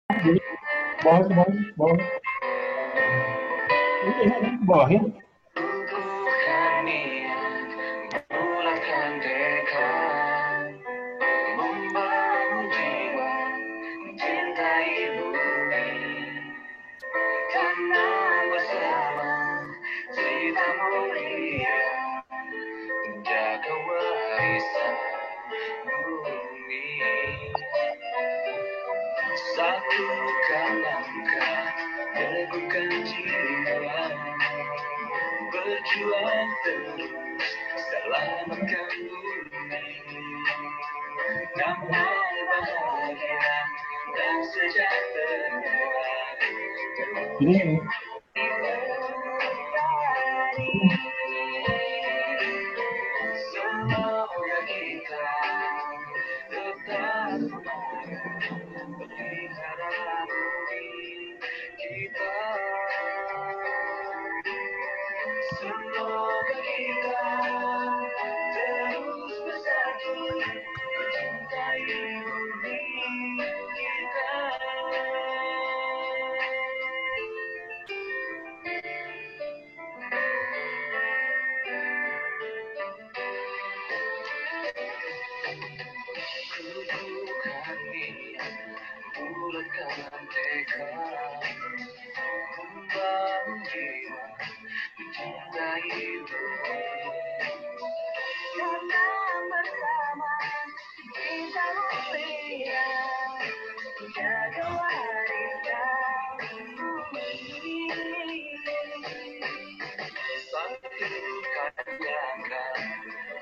Jadi bawah ke bawah, bawah. Ini bawahin. Bukan niat bulatkan tekad membangun jiwa mencintai bumi karena bersama kita mulia menjaga warisan bumi. Satukan langkah, teguhkan jiwa, berjuang terus, selamatkan bumi. Damai bahagia dan sejahtera. Ini Semoga kita tetap pelihara bumi kita. Semoga kita terus bersatu mencintai bumi kita. Kukuhkan niat, bulatkan tekad, membangun jiwa, mencintai bumi. Karena bersama kita mulia, menjaga warisan bumi. Satukan langkah,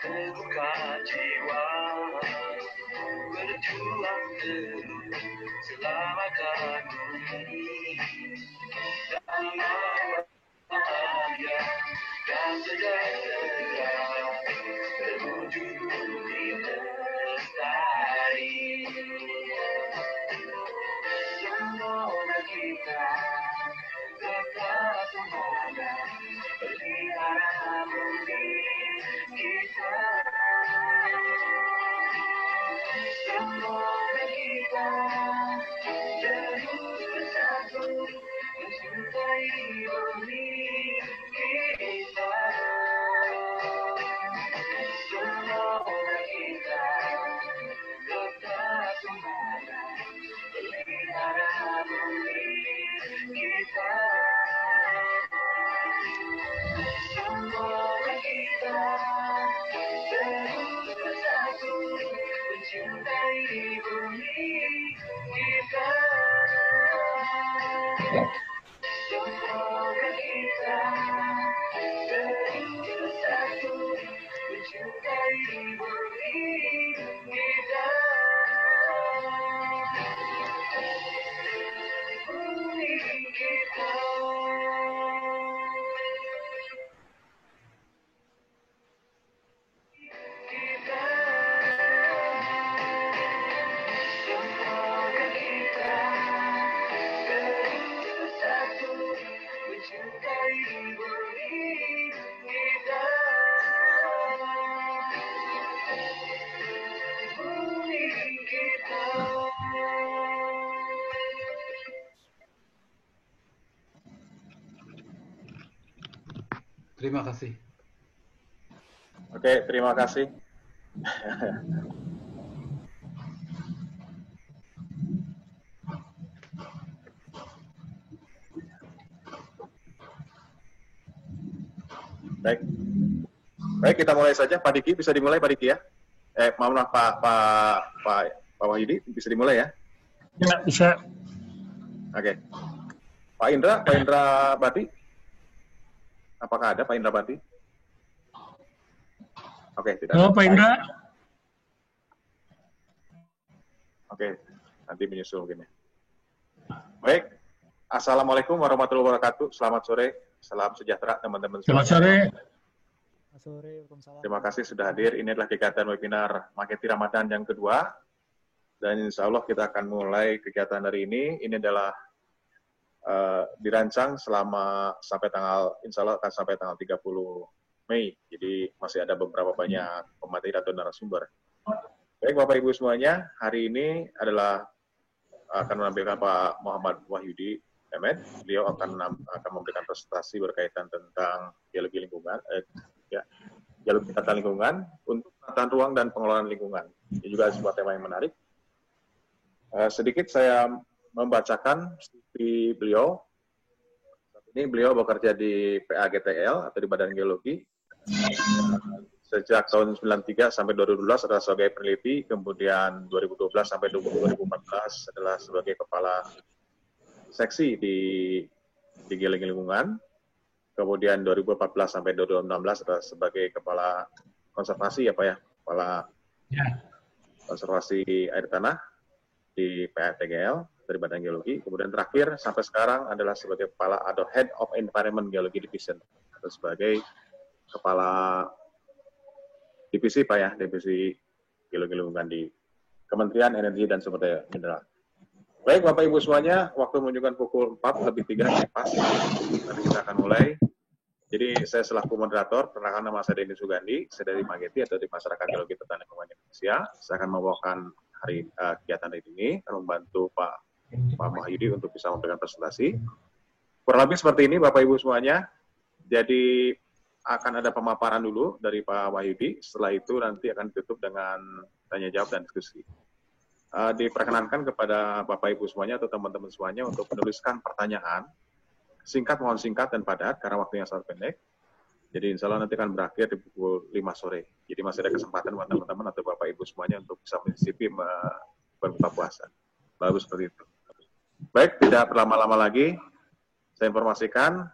teguhkan jiwa, berjuang terus, selamatkan bumi. Damai bahagia dan sejahtera, terwujud bumi lestari. Semoga kita tetap semangat pelihara bumi kita. Semoga kita terus bersatu mencintai bumi kita. Semoga kita tetap semangat pelihara bumi kita. Semoga kita terus bersatu mencintai bumi kita. Semoga kita terus bersatu mencintai bumi kita. Bumi kita. Semoga kita terus bersatu mencintai bumi kita. Bumi kita. Terima kasih. Oke, terima kasih. Baik. Baik, kita mulai saja. Pak Diki, bisa dimulai Pak Diki ya? Maaf Pak Wahyudi, bisa dimulai ya? ya bisa. Oke. Pak Indra Bati? Apakah ada Pak Indra Bati? Oke, tidak ada. Halo Pak Indra. Oke, nanti menyusul mungkin ya. Baik. Assalamualaikum warahmatullahi wabarakatuh. Selamat sore. Salam sejahtera teman-teman. Selamat sore. Terima kasih sudah hadir. Ini adalah kegiatan webinar Marketing Ramadan yang kedua. Dan insya Allah kita akan mulai kegiatan hari ini. Ini adalah dirancang sampai tanggal, insya Allah akan sampai tanggal 30 Mei. Jadi masih ada beberapa banyak pemateri atau narasumber. Baik Bapak Ibu semuanya, hari ini adalah akan menampilkan Pak Muhammad Wahyudi Mehmet. Beliau akan memberikan presentasi berkaitan tentang geologi lingkungan, geologi tata lingkungan untuk penataan ruang dan pengelolaan lingkungan. Ini juga sebuah tema yang menarik. Sedikit saya membacakan CV beliau. Saat ini beliau bekerja di PAGTL atau di Badan Geologi. Sejak tahun 93 sampai 2012 adalah sebagai peneliti, kemudian 2012 sampai 2014 adalah sebagai kepala seksi di geologi lingkungan. Kemudian 2014 sampai 2016 adalah sebagai kepala konservasi kepala konservasi air tanah di PATGL dari Badan Geologi. Kemudian terakhir sampai sekarang adalah sebagai kepala atau Head of Environment Geology Division atau sebagai kepala divisi divisi geologi lingkungan di Kementerian Energi dan Sumber Daya Mineral. Baik Bapak Ibu semuanya, waktu menunjukkan pukul 4:03 pas. Nanti kita akan mulai. Jadi saya selaku moderator, perkenalkan nama saya Denny Sugandi, saya dari Mageti atau di Masyarakat Geologi Tata Lingkungan Indonesia. Saya akan membawakan kegiatan hari ini, akan membantu Pak Wahyudi untuk bisa memberikan presentasi. Kurang lebih seperti ini Bapak Ibu semuanya. Jadi akan ada pemaparan dulu dari Pak Wahyudi, setelah itu nanti akan ditutup dengan tanya jawab dan diskusi. Diperkenankan kepada Bapak Ibu semuanya atau teman-teman semuanya untuk menuliskan pertanyaan, singkat, mohon singkat dan padat karena waktunya sangat pendek. Jadi insya Allah nanti akan berakhir di pukul 5 sore. Jadi masih ada kesempatan buat teman-teman atau Bapak Ibu semuanya untuk bisa menyisipi berbuka puasa. Baru seperti itu. Baik, tidak berlama-lama lagi, saya informasikan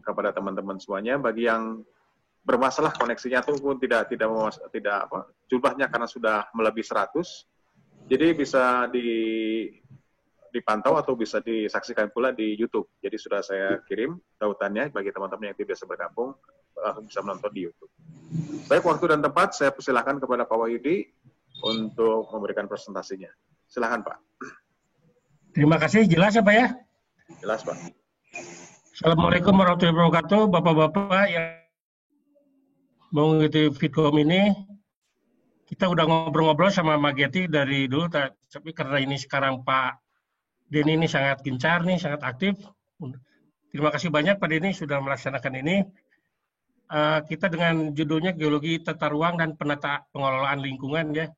kepada teman-teman semuanya, bagi yang bermasalah koneksinya itu pun tidak jumlahnya karena sudah melebihi 100, jadi bisa dipantau atau bisa disaksikan pula di YouTube. Jadi sudah saya kirim tautannya bagi teman-teman yang tidak bisa bergabung, langsung bisa menonton di YouTube. Baik, waktu dan tempat saya persilahkan kepada Pak Wahyudi untuk memberikan presentasinya. Silakan Pak. terima kasih, jelas ya Pak ya? Jelas Pak. Assalamualaikum warahmatullahi wabarakatuh, Bapak-Bapak yang mau mengikuti Fitcom ini. Kita udah ngobrol-ngobrol sama Mageti dari dulu, tapi karena ini sekarang Pak Denny ini sangat gencar nih, sangat aktif. Terima kasih banyak Pak Denny sudah melaksanakan ini. Kita dengan judulnya Geologi Tata Ruang dan Pengelolaan Lingkungan ya.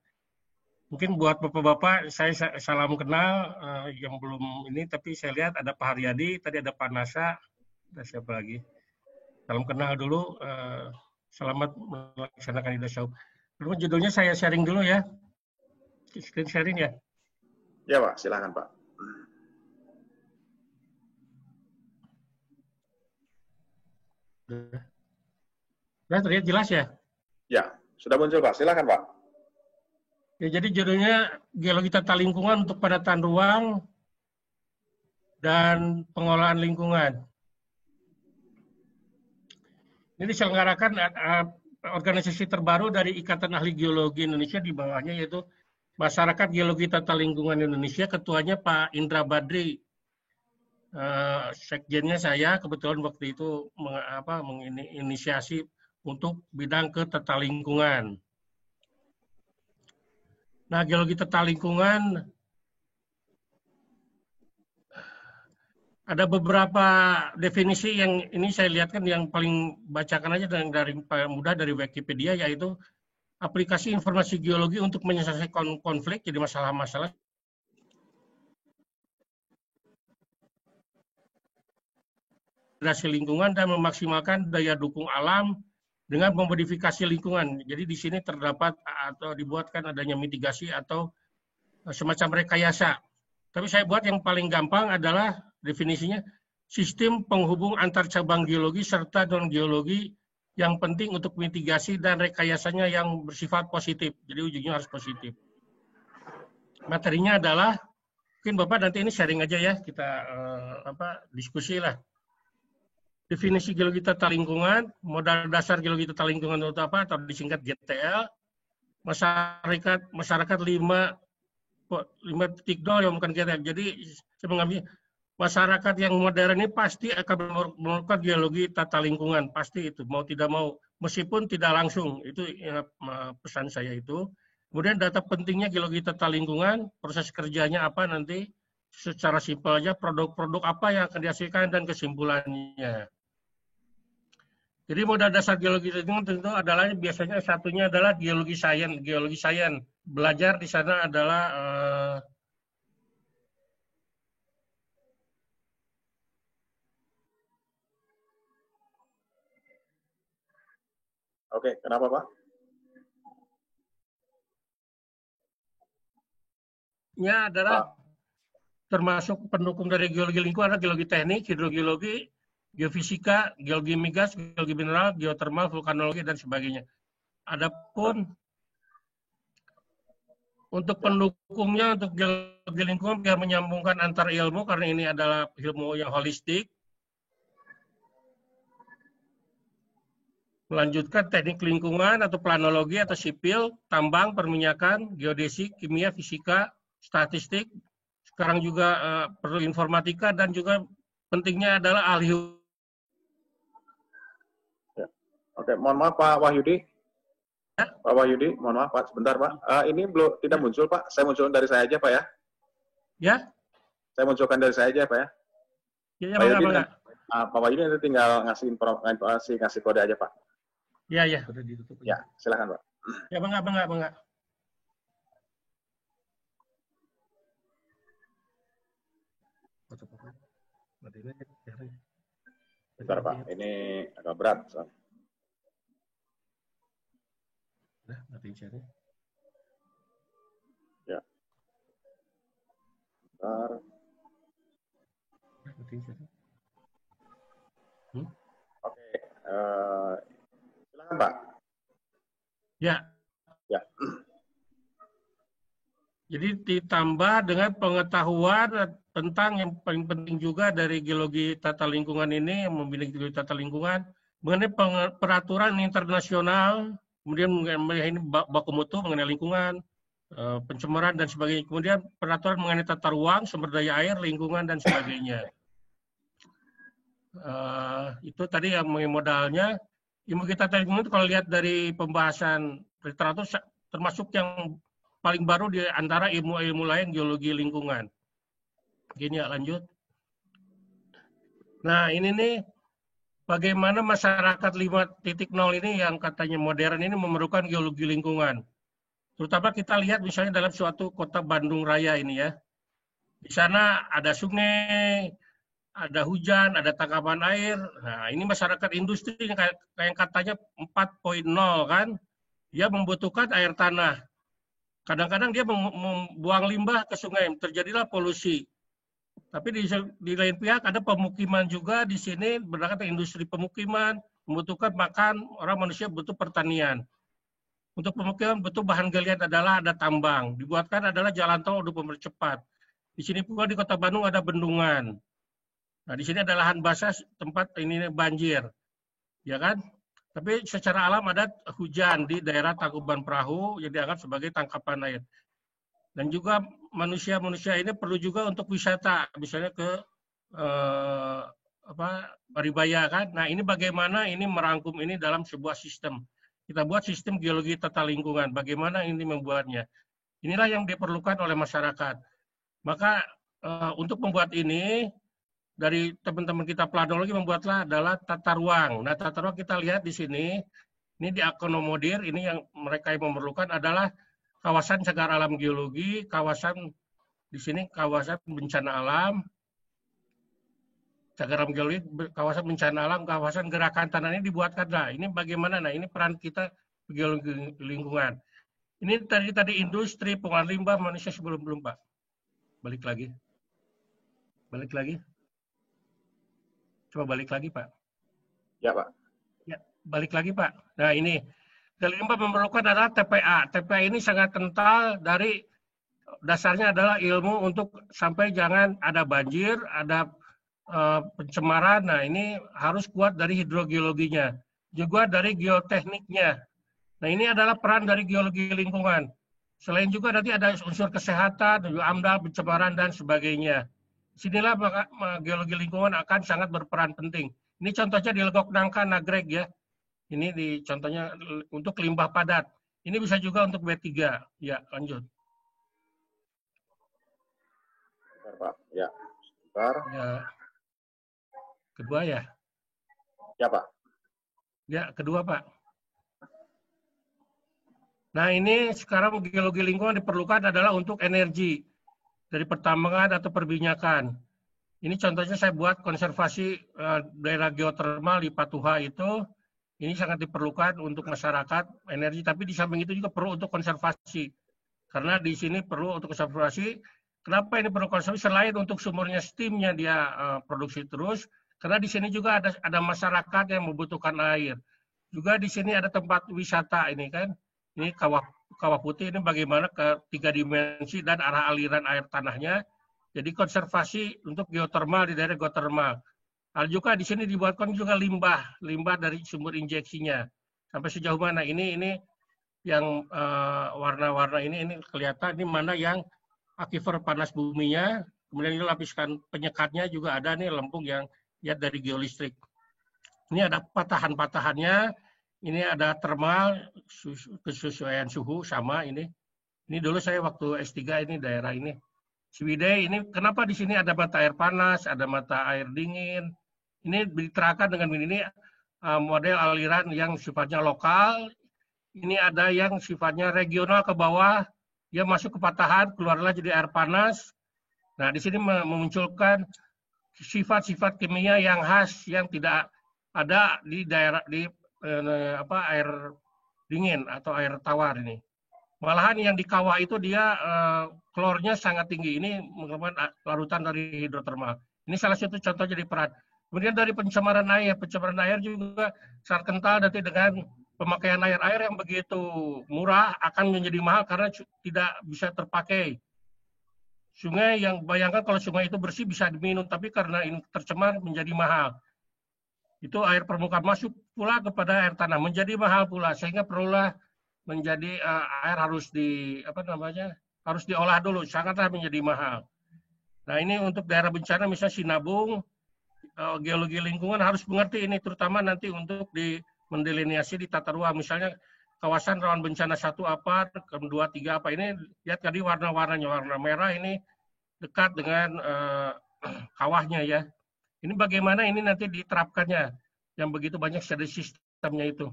Mungkin buat Bapak-Bapak, saya salam kenal yang belum ini, tapi saya lihat ada Pak Haryadi, tadi ada Pak Nasa, ada siapa lagi. Salam kenal dulu, selamat melaksanakan Ida Syauq. Lalu judulnya saya sharing dulu ya, screen sharing ya. Ya Pak, silakan Pak. Sudah terlihat jelas ya? Ya, sudah muncul Pak, silakan Pak. Ya, jadi judulnya Geologi Tata Lingkungan untuk Penataan Ruang dan Pengelolaan Lingkungan. Ini diselenggarakan organisasi terbaru dari Ikatan Ahli Geologi Indonesia, di bawahnya yaitu Masyarakat Geologi Tata Lingkungan Indonesia. Ketuanya Pak Indra Badri. Sekjennya saya, kebetulan waktu itu menginisiasi untuk bidang ke tata lingkungan. Nah, geologi tata lingkungan ada beberapa definisi yang ini saya lihatkan yang paling bacakan aja dari mudah dari Wikipedia, yaitu aplikasi informasi geologi untuk menyelesaikan konflik, jadi masalah-masalah lingkungan dan memaksimalkan daya dukung alam dengan memodifikasi lingkungan. Jadi di sini terdapat atau dibuatkan adanya mitigasi atau semacam rekayasa. Tapi saya buat yang paling gampang adalah definisinya sistem penghubung antar cabang geologi serta non-geologi yang penting untuk mitigasi dan rekayasanya yang bersifat positif. Jadi ujungnya harus positif. Materinya adalah, mungkin Bapak nanti ini sharing aja ya, kita diskusi lah. Definisi geologi tata lingkungan, modal dasar geologi tata lingkungan itu apa, atau disingkat GTL, masyarakat 5.0 yang bukan GTL. Jadi saya mengambil masyarakat yang modern ini pasti akan memerlukan geologi tata lingkungan, pasti itu, mau tidak mau, meskipun tidak langsung, itu ya, pesan saya itu. Kemudian data pentingnya geologi tata lingkungan, proses kerjanya apa nanti, secara simpel aja produk-produk apa yang akan dihasilkan dan kesimpulannya. Jadi modal dasar geologi lingkungan tentu adalah biasanya satunya adalah geologi sains. Geologi sains belajar di sana adalah Oke, kenapa Pak? nya adalah termasuk pendukung dari geologi lingkungan adalah geologi teknik, hidrogeologi, geofisika, geologi migas, geologi mineral, geotermal, vulkanologi dan sebagainya. Adapun untuk pendukungnya untuk geologi lingkungan biar menyambungkan antar ilmu karena ini adalah ilmu yang holistik. Melanjutkan teknik lingkungan atau planologi atau sipil, tambang, perminyakan, geodesi, kimia, fisika, statistik. Sekarang juga perlu informatika dan juga pentingnya adalah ahli. Ya. Oke, mohon maaf Pak Wahyudi. Ya. Pak Wahyudi, mohon maaf Pak, sebentar Pak. Ini belum tidak muncul Pak. Saya munculkan dari saya aja Pak ya. Ya. Saya munculkan dari saya aja Pak ya. Ya, Pak Wahyudi, Pak Wahyudi nanti tinggal ngasih informasi, ngasih kode aja Pak. Ya. Ya, silakan Pak. Ya, Bangga. Bentar Pak, ini agak berat. Ya. Bentar. Oke, silakan Pak. Ya. Jadi ditambah dengan pengetahuan tentang yang paling penting juga dari geologi tata lingkungan ini, yang membimbing geologi tata lingkungan, mengenai peraturan internasional, kemudian ini baku mutu mengenai lingkungan, pencemaran dan sebagainya. Kemudian peraturan mengenai tata ruang, sumber daya air, lingkungan dan sebagainya. Itu tadi yang modalnya. Ilmu kita tata lingkungan kalau lihat dari pembahasan literatur termasuk yang paling baru di antara ilmu-ilmu lain geologi lingkungan. Gini ya, lanjut. Nah, ini nih bagaimana masyarakat 5.0 ini yang katanya modern ini memerlukan geologi lingkungan. Terutama kita lihat misalnya dalam suatu kota Bandung Raya ini ya. Di sana ada sungai, ada hujan, ada tangkapan air. Nah, ini masyarakat industri yang katanya 4.0 kan. Dia membutuhkan air tanah. Kadang-kadang dia membuang limbah ke sungai, terjadilah polusi. Tapi di lain pihak ada pemukiman juga di sini, berdasarkan industri pemukiman, membutuhkan makan, orang manusia butuh pertanian. Untuk pemukiman butuh bahan galian adalah ada tambang. Dibuatkan adalah jalan tol untuk mempercepat. Di sini pula di Kota Bandung ada bendungan. Nah, di sini ada lahan basah tempat ini banjir. Ya kan? Tapi secara alam ada hujan di daerah Tangkuban Perahu yang dianggap sebagai tangkapan air. Dan juga manusia-manusia ini perlu juga untuk wisata, misalnya ke Maribaya kan. Nah, ini bagaimana ini merangkum ini dalam sebuah sistem. Kita buat sistem geologi tata lingkungan. Bagaimana ini membuatnya? Inilah yang diperlukan oleh masyarakat. Maka untuk membuat ini dari teman-teman kita planologi membuatlah adalah tata ruang. Nah, tata ruang kita lihat di sini, ini diakomodir, ini yang mereka yang memerlukan adalah kawasan cagar alam geologi, kawasan di sini kawasan bencana alam, cagar alam geologi, kawasan bencana alam, kawasan gerakan tanah ini dibuatkan. Nah, ini bagaimana? Nah, ini peran kita geologi lingkungan. Ini tadi industri, pengolahan limbah, manusia sebelum Pak. Balik lagi. Coba balik lagi, Pak. Ya, Pak. Ya, balik lagi, Pak. Nah, ini. Kelima memerlukan adalah TPA. TPA ini sangat kental dari dasarnya adalah ilmu untuk sampai jangan ada banjir, ada pencemaran. Nah, ini harus kuat dari hidrogeologinya. Juga dari geotekniknya. Nah, ini adalah peran dari geologi lingkungan. Selain juga nanti ada unsur kesehatan, AMDAL, pencemaran, dan sebagainya. Sinilah geologi lingkungan akan sangat berperan penting. Ini contohnya di Legok Nangka, Nagreg ya. Ini contohnya untuk limbah padat. Ini bisa juga untuk B3. Ya, lanjut. Bentar, Pak. Ya, sebentar. Ya, kedua ya. Ya, Pak. Ya, kedua Pak. Nah, ini sekarang geologi lingkungan diperlukan adalah untuk energi dari pertambangan atau perminyakan. Ini contohnya saya buat konservasi daerah geotermal di Patuha itu. Ini sangat diperlukan untuk masyarakat energi, tapi di samping itu juga perlu untuk konservasi. Karena di sini perlu untuk konservasi. Kenapa ini perlu konservasi? Selain untuk sumbernya steamnya dia produksi terus, karena di sini juga ada masyarakat yang membutuhkan air. Juga di sini ada tempat wisata ini kan. Ini kawah putih ini bagaimana ke 3 dimensi dan arah aliran air tanahnya. Jadi konservasi untuk geotermal di daerah geotermal. Hal juga di sini dibuatkan juga limbah dari sumber injeksinya. Sampai sejauh mana ini yang warna-warna ini kelihatan ini mana yang aquifer panas buminya, kemudian ini lapisan penyekatnya juga ada nih lempung yang lihat dari geolistrik. Ini ada patahan-patahannya, ini ada termal, kesesuaian suhu sama ini. Ini dulu saya waktu S3 ini daerah ini. Ciwidey ini kenapa di sini ada mata air panas, ada mata air dingin. Ini diterangkan dengan ini model aliran yang sifatnya lokal. Ini ada yang sifatnya regional ke bawah, dia masuk ke patahan, keluarlah jadi air panas. Nah, di sini memunculkan sifat-sifat kimia yang khas yang tidak ada di daerah di air dingin atau air tawar ini. Malahan yang di kawah itu dia klornya sangat tinggi. Ini merupakan larutan dari hidrotermal. Ini salah satu contoh jadi peran. Kemudian dari pencemaran air juga sangat kental nanti dengan pemakaian air yang begitu murah akan menjadi mahal karena tidak bisa terpakai. Sungai yang bayangkan kalau sungai itu bersih bisa diminum, tapi karena ini tercemar menjadi mahal. Itu air permukaan masuk pula kepada air tanah menjadi mahal pula, sehingga perlulah menjadi air harus harus diolah dulu, sangatlah menjadi mahal. Nah ini untuk daerah bencana misalnya Sinabung, geologi lingkungan harus mengerti ini, terutama nanti untuk mendelineasi di tata ruang. Misalnya kawasan rawan bencana 1 apa, 2, 3 apa. Ini lihat tadi warna-warnanya, warna merah ini dekat dengan kawahnya ya. Ini bagaimana ini nanti diterapkannya, yang begitu banyak dari sistemnya itu.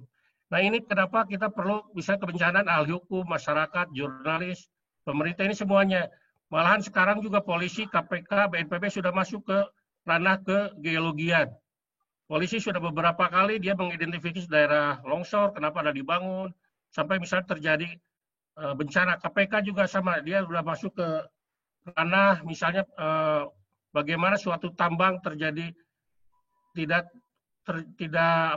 Nah ini kenapa kita perlu bisa kebencanaan ahli hukum, masyarakat, jurnalis, pemerintah ini semuanya. Malahan sekarang juga polisi, KPK, BNPB sudah masuk ke ranah kegeologian. Polisi sudah beberapa kali dia mengidentifikasi daerah longsor, kenapa ada dibangun, sampai misalnya terjadi bencana. KPK juga sama, dia sudah masuk ke ranah misalnya bagaimana suatu tambang terjadi tidak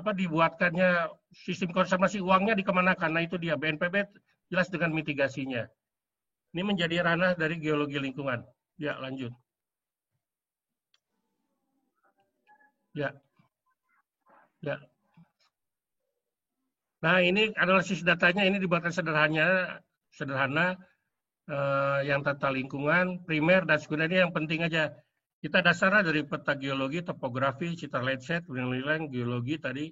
dibuatkannya sistem konservasi uangnya dikemanakan. Nah itu dia BNPB jelas dengan mitigasinya. Ini menjadi ranah dari geologi lingkungan. Ya lanjut. Ya. Nah ini analisis datanya ini dibuatkan sederhana yang tata lingkungan, primer dan sekunder. Yang penting aja kita dasarnya dari peta geologi, topografi, citra landscape, penilaian geologi tadi.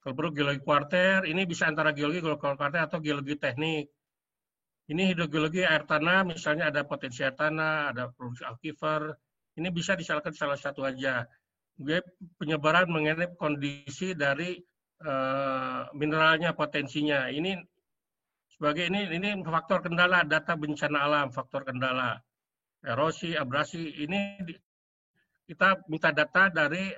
Kalau perlu geologi kuarter, ini bisa antara geologi kuarter atau geologi teknik. Ini hidrogeologi air tanah, misalnya ada potensi air tanah, ada produksi aquifer. Ini bisa disalahkan salah satu aja. Penyebaran mengenai kondisi dari mineralnya, potensinya. Ini sebagai ini faktor kendala, data bencana alam, faktor kendala, erosi, abrasi. Ini kita minta data dari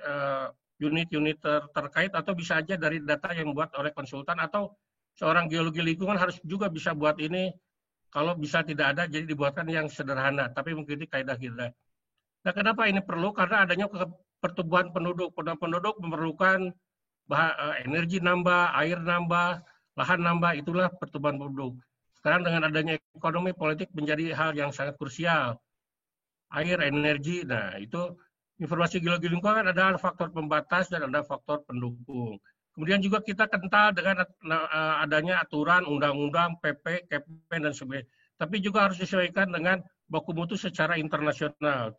unit-unit terkait atau bisa aja dari data yang dibuat oleh konsultan atau seorang geologi lingkungan harus juga bisa buat ini. Kalau bisa tidak ada, jadi dibuatkan yang sederhana, tapi mengikuti kaidah-kaidah. Nah, kenapa ini perlu? Karena adanya pertumbuhan penduduk. Penduduk memerlukan energi nambah, air nambah, lahan nambah, itulah pertumbuhan penduduk. Sekarang dengan adanya ekonomi politik menjadi hal yang sangat krusial. Air, energi, nah itu informasi geologi lingkungan ada faktor pembatas dan ada faktor pendukung. Kemudian juga kita kental dengan adanya aturan, undang-undang, PP, KPP, dan sebagainya. Tapi juga harus disesuaikan dengan baku mutu secara internasional.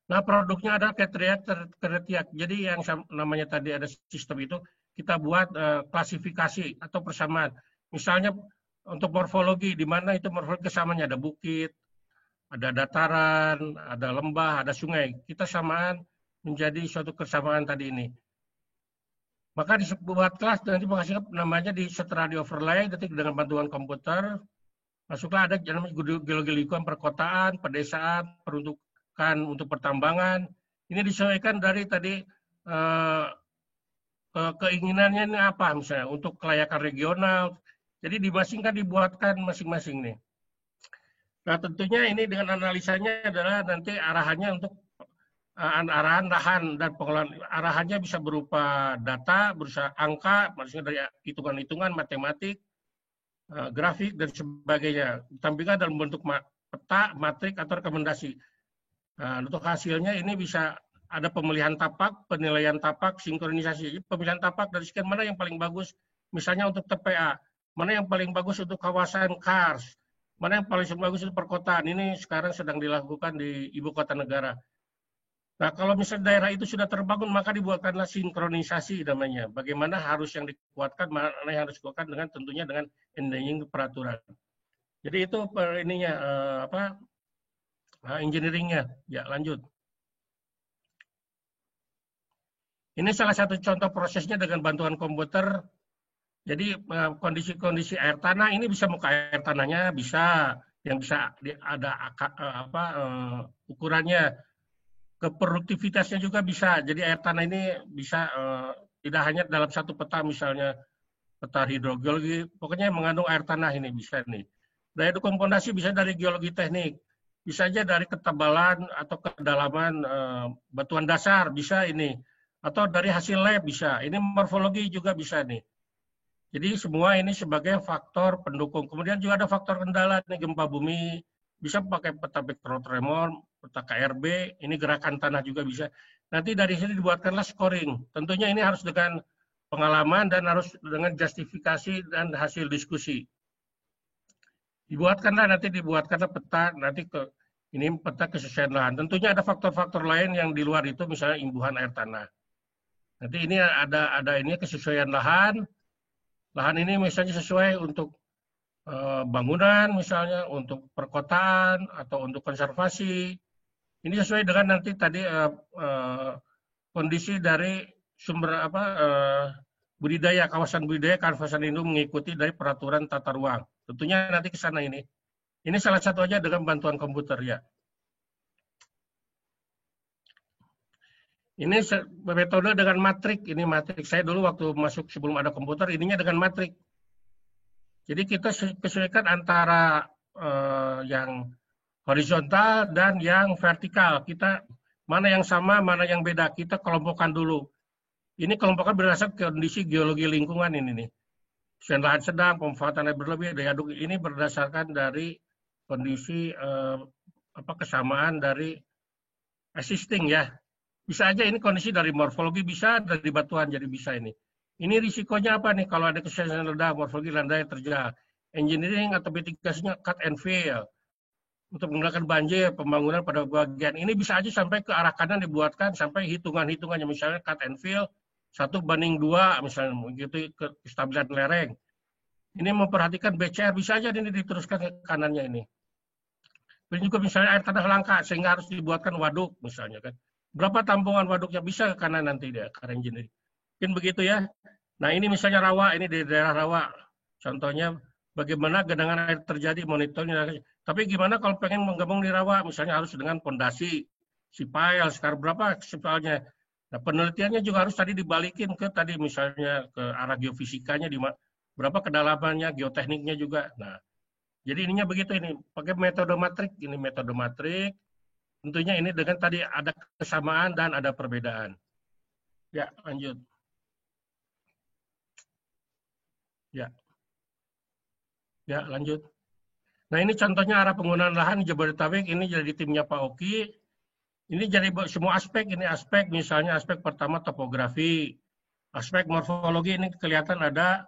Nah, produknya ada kriteria. Jadi yang namanya tadi ada sistem itu, kita buat klasifikasi atau persamaan. Misalnya untuk morfologi, di mana itu morfologi kesamanya ada bukit, ada dataran, ada lembah, ada sungai. Kita samaan menjadi suatu kesamaan tadi ini. Maka dibuatlah nanti menghasilkan namanya setelah di overlay nanti dengan bantuan komputer masuklah ada namanya geologi lingkungan perkotaan, pedesaan, peruntukan untuk pertambangan. Ini disesuaikan dari tadi keinginannya ini apa misalnya untuk kelayakan regional. Jadi dibuatkan masing-masing nih. Nah tentunya ini dengan analisanya adalah nanti arahannya untuk arahan lahan dan pengelolaan arahannya bisa berupa data, berupa angka, maksudnya dari hitungan-hitungan matematik, grafik dan sebagainya. Ditampilkan dalam bentuk peta, matrik atau rekomendasi. Nah, untuk hasilnya ini bisa ada pemilihan tapak, penilaian tapak, sinkronisasi. Pemilihan tapak dari sekian mana yang paling bagus, misalnya untuk TPA, mana yang paling bagus untuk kawasan Kars, mana yang paling bagus untuk perkotaan. Ini sekarang sedang dilakukan di ibu kota negara. Nah, kalau misalnya daerah itu sudah terbangun, maka dibuatkanlah sinkronisasi namanya. Bagaimana harus yang dikuatkan, mana yang harus dikuatkan dengan tentunya dengan engineering peraturan. Jadi itu ininya engineeringnya. Ya, lanjut. Ini salah satu contoh prosesnya dengan bantuan komputer. Jadi kondisi-kondisi air tanah ini bisa muka air tanahnya bisa, yang bisa ada ukurannya. Keproduktivitasnya juga bisa. Jadi air tanah ini bisa tidak hanya dalam satu peta misalnya peta hidrogeologi, pokoknya mengandung air tanah ini bisa nih. Daya dukung fondasi bisa dari geologi teknik, bisa aja dari ketebalan atau kedalaman batuan dasar bisa ini, atau dari hasil lab bisa. Ini morfologi juga bisa nih. Jadi semua ini sebagai faktor pendukung. Kemudian juga ada faktor kendala nih, gempa bumi, bisa pakai peta spektrotremor, peta KRB, ini gerakan tanah juga bisa. Nanti dari sini dibuatkanlah scoring. Tentunya ini harus dengan pengalaman dan harus dengan justifikasi dan hasil diskusi. Dibuatkanlah peta nanti ini peta kesesuaian lahan. Tentunya ada faktor-faktor lain yang di luar itu, misalnya imbuhan air tanah. Nanti ini ada ini kesesuaian lahan. Lahan ini misalnya sesuai untuk bangunan misalnya, untuk perkotaan atau untuk konservasi. Ini sesuai dengan nanti tadi kondisi dari sumber budidaya, kawasan budidaya, kawasan lindung mengikuti dari peraturan tata ruang. Tentunya nanti ke sana ini. Ini salah satu aja dengan bantuan komputer ya. Ini metode dengan matrik. Ini matrik. Saya dulu waktu masuk sebelum ada komputer, ininya dengan matrik. Jadi kita sesuaikan antara yang horizontal dan yang vertikal. Kita mana yang sama, mana yang beda. Kita kelompokkan dulu. Ini kelompokkan berdasarkan kondisi geologi lingkungan ini nih. Lahan sedang, pemanfaatan air berlebih, daya dukung ini berdasarkan dari kondisi kesamaan dari existing ya. Bisa aja ini kondisi dari morfologi bisa, dari batuan jadi bisa ini. Ini risikonya apa nih kalau ada kesensitifan rendah, morfologi rendah yang terjadi. Engineering atau mitigasinya cut and fill. Untuk menggunakan banjir, pembangunan pada bagian ini bisa aja sampai ke arah kanan dibuatkan sampai hitungan-hitungannya misalnya cut and fill 1:2 misalnya begitu kestabilan lereng. Ini memperhatikan BCR bisa aja ini diteruskan ke kanannya ini. Dan juga misalnya air tanah langka sehingga harus dibuatkan waduk misalnya kan. Berapa tampungan waduknya bisa ke kanan nanti dia karena engineering. Mungkin begitu ya. Nah ini misalnya rawa, ini di daerah rawa. Contohnya bagaimana genangan air terjadi, monitoring. Tapi gimana kalau pengen menggabung di rawa, misalnya harus dengan pondasi, sipail, sekarang berapa sipailnya. Nah penelitiannya juga harus tadi dibalikin ke tadi misalnya ke arah geofisikanya, berapa kedalamannya, geotekniknya juga. Nah jadi ininya begitu ini, pakai metode matrik, ini metode matrik. Tentunya ini dengan tadi ada kesamaan dan ada perbedaan. Ya, lanjut. Ya. Ya, lanjut. Nah, ini contohnya arah penggunaan lahan di Jabodetabek, ini jadi timnya Pak Oki. Ini jadi semua aspek, ini aspek misalnya aspek pertama topografi, aspek morfologi ini kelihatan ada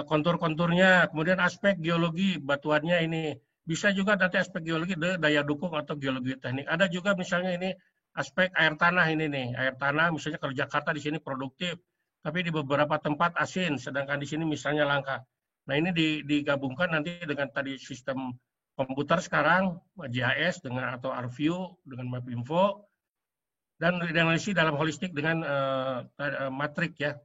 kontur-konturnya, kemudian aspek geologi, batuannya ini. Bisa juga nanti aspek geologi daya dukung atau geologi teknik. Ada juga misalnya ini aspek air tanah ini nih. Air tanah misalnya kalau Jakarta di sini produktif, tapi di beberapa tempat asin, sedangkan di sini misalnya langka. Nah ini digabungkan nanti dengan tadi sistem komputer sekarang, GIS dengan atau ArcView dengan Mapinfo, dan dianalisis dalam holistik dengan matrik ya.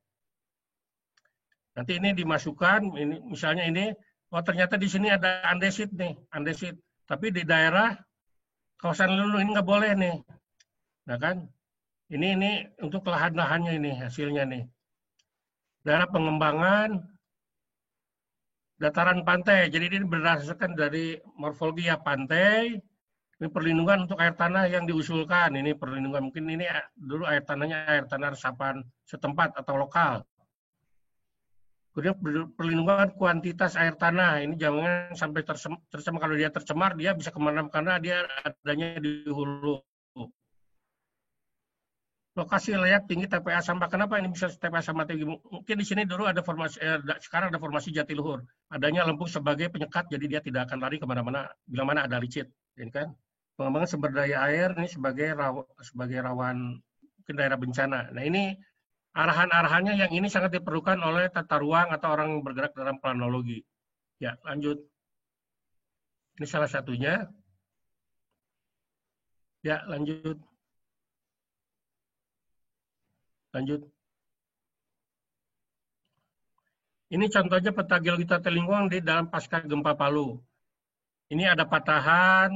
Nanti ini dimasukkan, ini misalnya ini, oh ternyata di sini ada andesit nih, andesit. Tapi di daerah kawasan lulu ini nggak boleh nih. Nah kan, ini untuk lahan-lahannya ini hasilnya nih. Daerah pengembangan dataran pantai. Jadi ini berdasarkan dari morfologi ya pantai. Ini perlindungan untuk air tanah yang diusulkan. Ini perlindungan mungkin ini dulu air tanahnya air tanah resapan setempat atau lokal. Kemudian perlindungan kuantitas air tanah. Ini jangan sampai tercemar. Kalau dia tercemar, dia bisa kemana-mana karena dia adanya di hulu. Lokasi layak tinggi TPA sampah. Kenapa ini bisa TPA sampah tinggi? Mungkin di sini dulu ada formasi, sekarang ada formasi Jatiluhur. Adanya lempung sebagai penyekat, jadi dia tidak akan lari kemana-mana bila mana ada licin. Ini kan pengembangan sumber daya air ini sebagai rawan mungkin daerah bencana. Nah ini arahan-arahannya yang ini sangat diperlukan oleh tata ruang atau orang bergerak dalam planologi. Ya, lanjut. Ini salah satunya. Ya, lanjut. Lanjut. Ini contohnya peta geologi tata lingkungan di dalam pasca gempa Palu. Ini ada patahan.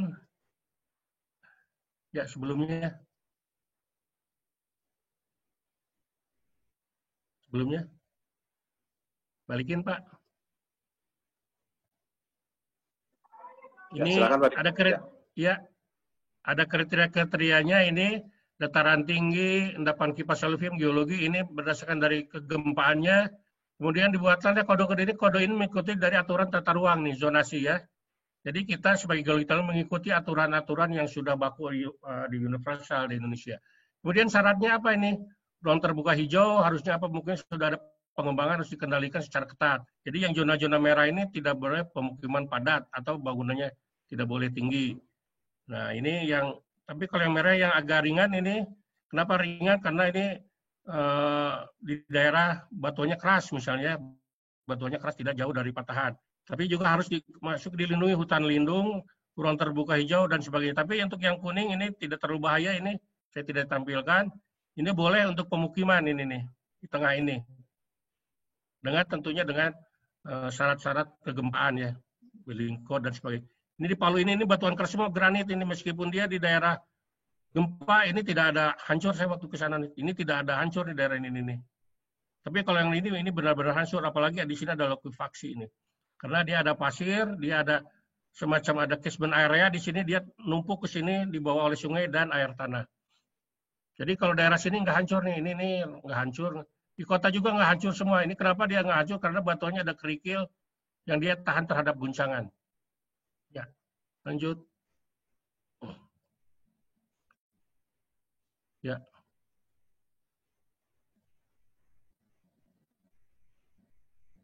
Ya, sebelumnya. Sebelumnya. Balikin, Pak. Ini ya, silakan, Pak. Ada kriteria-kriterianya ini dataran tinggi, endapan kipas aluvium, geologi ini berdasarkan dari kegempaannya. Kemudian dibuatlah kode-kode ini mengikuti dari aturan tata ruang nih, zonasi ya. Jadi kita sebagai geologi mengikuti aturan-aturan yang sudah baku di universal di Indonesia. Kemudian syaratnya apa ini? Ruang terbuka hijau harusnya apa? Mungkin sudah ada pengembangan harus dikendalikan secara ketat. Jadi yang zona-zona merah ini tidak boleh pemukiman padat atau bangunannya tidak boleh tinggi. Nah ini yang, tapi kalau yang merah yang agak ringan ini, kenapa ringan? Karena ini di daerah batuannya keras misalnya, batuannya keras tidak jauh dari patahan. Tapi juga harus masuk dilindungi hutan lindung, ruang terbuka hijau dan sebagainya. Tapi untuk yang kuning ini tidak terlalu bahaya, ini saya tidak tampilkan. Ini boleh untuk pemukiman ini nih di tengah ini. Tentunya dengan syarat-syarat kegempaan ya, building code dan sebagainya. Ini di Palu ini batuan keras semua granit ini, meskipun dia di daerah gempa ini tidak ada hancur. Saya waktu ke sana ini tidak ada hancur di daerah ini. Tapi kalau yang ini benar-benar hancur, apalagi di sini ada likuifaksi ini. Karena dia ada pasir, dia ada semacam ada catchment area di sini, dia numpuk ke sini dibawa oleh sungai dan air tanah. Jadi kalau daerah sini nggak hancur nih, ini nggak hancur. Di kota juga nggak hancur semua. Ini kenapa dia nggak hancur? Karena batuannya ada kerikil yang dia tahan terhadap guncangan. Ya, lanjut. Ya.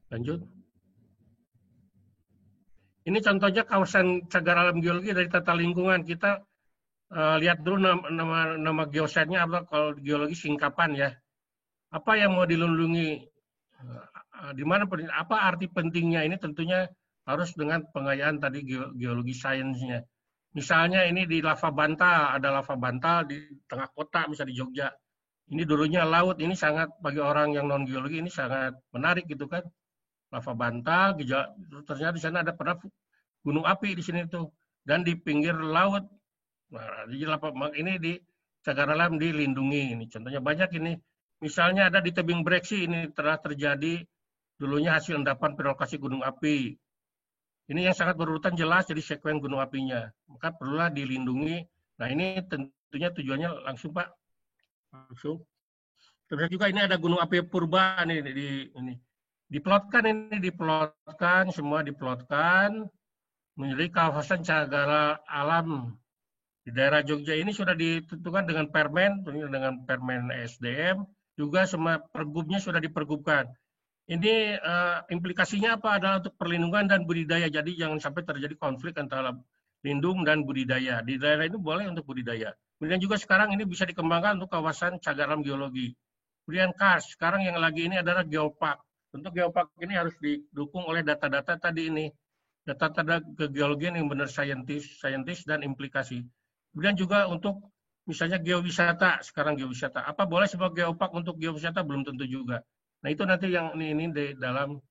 Lanjut. Ini contohnya kawasan cagar alam geologi dari tata lingkungan. Kita lihat dulu nama geositnya apa, kalau geologi singkapan ya. Apa yang mau dilindungi? Di mana apa arti pentingnya? Ini tentunya harus dengan pengayaan tadi geologi sainsnya. Misalnya ini di lava bantal, ada lava bantal di tengah kota, misalnya di Jogja. Ini dulunya laut, ini sangat bagi orang yang non geologi ini sangat menarik gitu kan. Lava bantal, ternyata di sana ada pernah gunung api di sini tuh, dan di pinggir laut. Nah, ini di cagar alam dilindungi. Ini contohnya banyak ini. Misalnya ada di tebing Breksi ini telah terjadi dulunya hasil endapan relokasi gunung api. Ini yang sangat berurutan jelas jadi sekuen gunung apinya. Maka perlulah dilindungi. Nah ini tentunya tujuannya langsung Pak. Langsung. Terus juga ini ada gunung api purba ini diplotkan semua diplotkan menjadi kawasan cagar alam di daerah Jogja ini sudah ditentukan dengan permen SDM, juga semua pergubnya sudah dipergubkan. Ini implikasinya apa? Adalah untuk perlindungan dan budidaya. Jadi jangan sampai terjadi konflik antara lindung dan budidaya. Di daerah ini boleh untuk budidaya. Kemudian juga sekarang ini bisa dikembangkan untuk kawasan cagar alam geologi. Kemudian KARS, sekarang yang lagi ini adalah geopark. Tentu geopark ini harus didukung oleh data-data tadi ini. Data-data kegeologian yang benar saintis dan implikasi. Kemudian juga untuk misalnya geowisata, sekarang geowisata. Apa boleh sebuah geopark untuk geowisata? Belum tentu juga. Nah itu nanti yang ini di dalam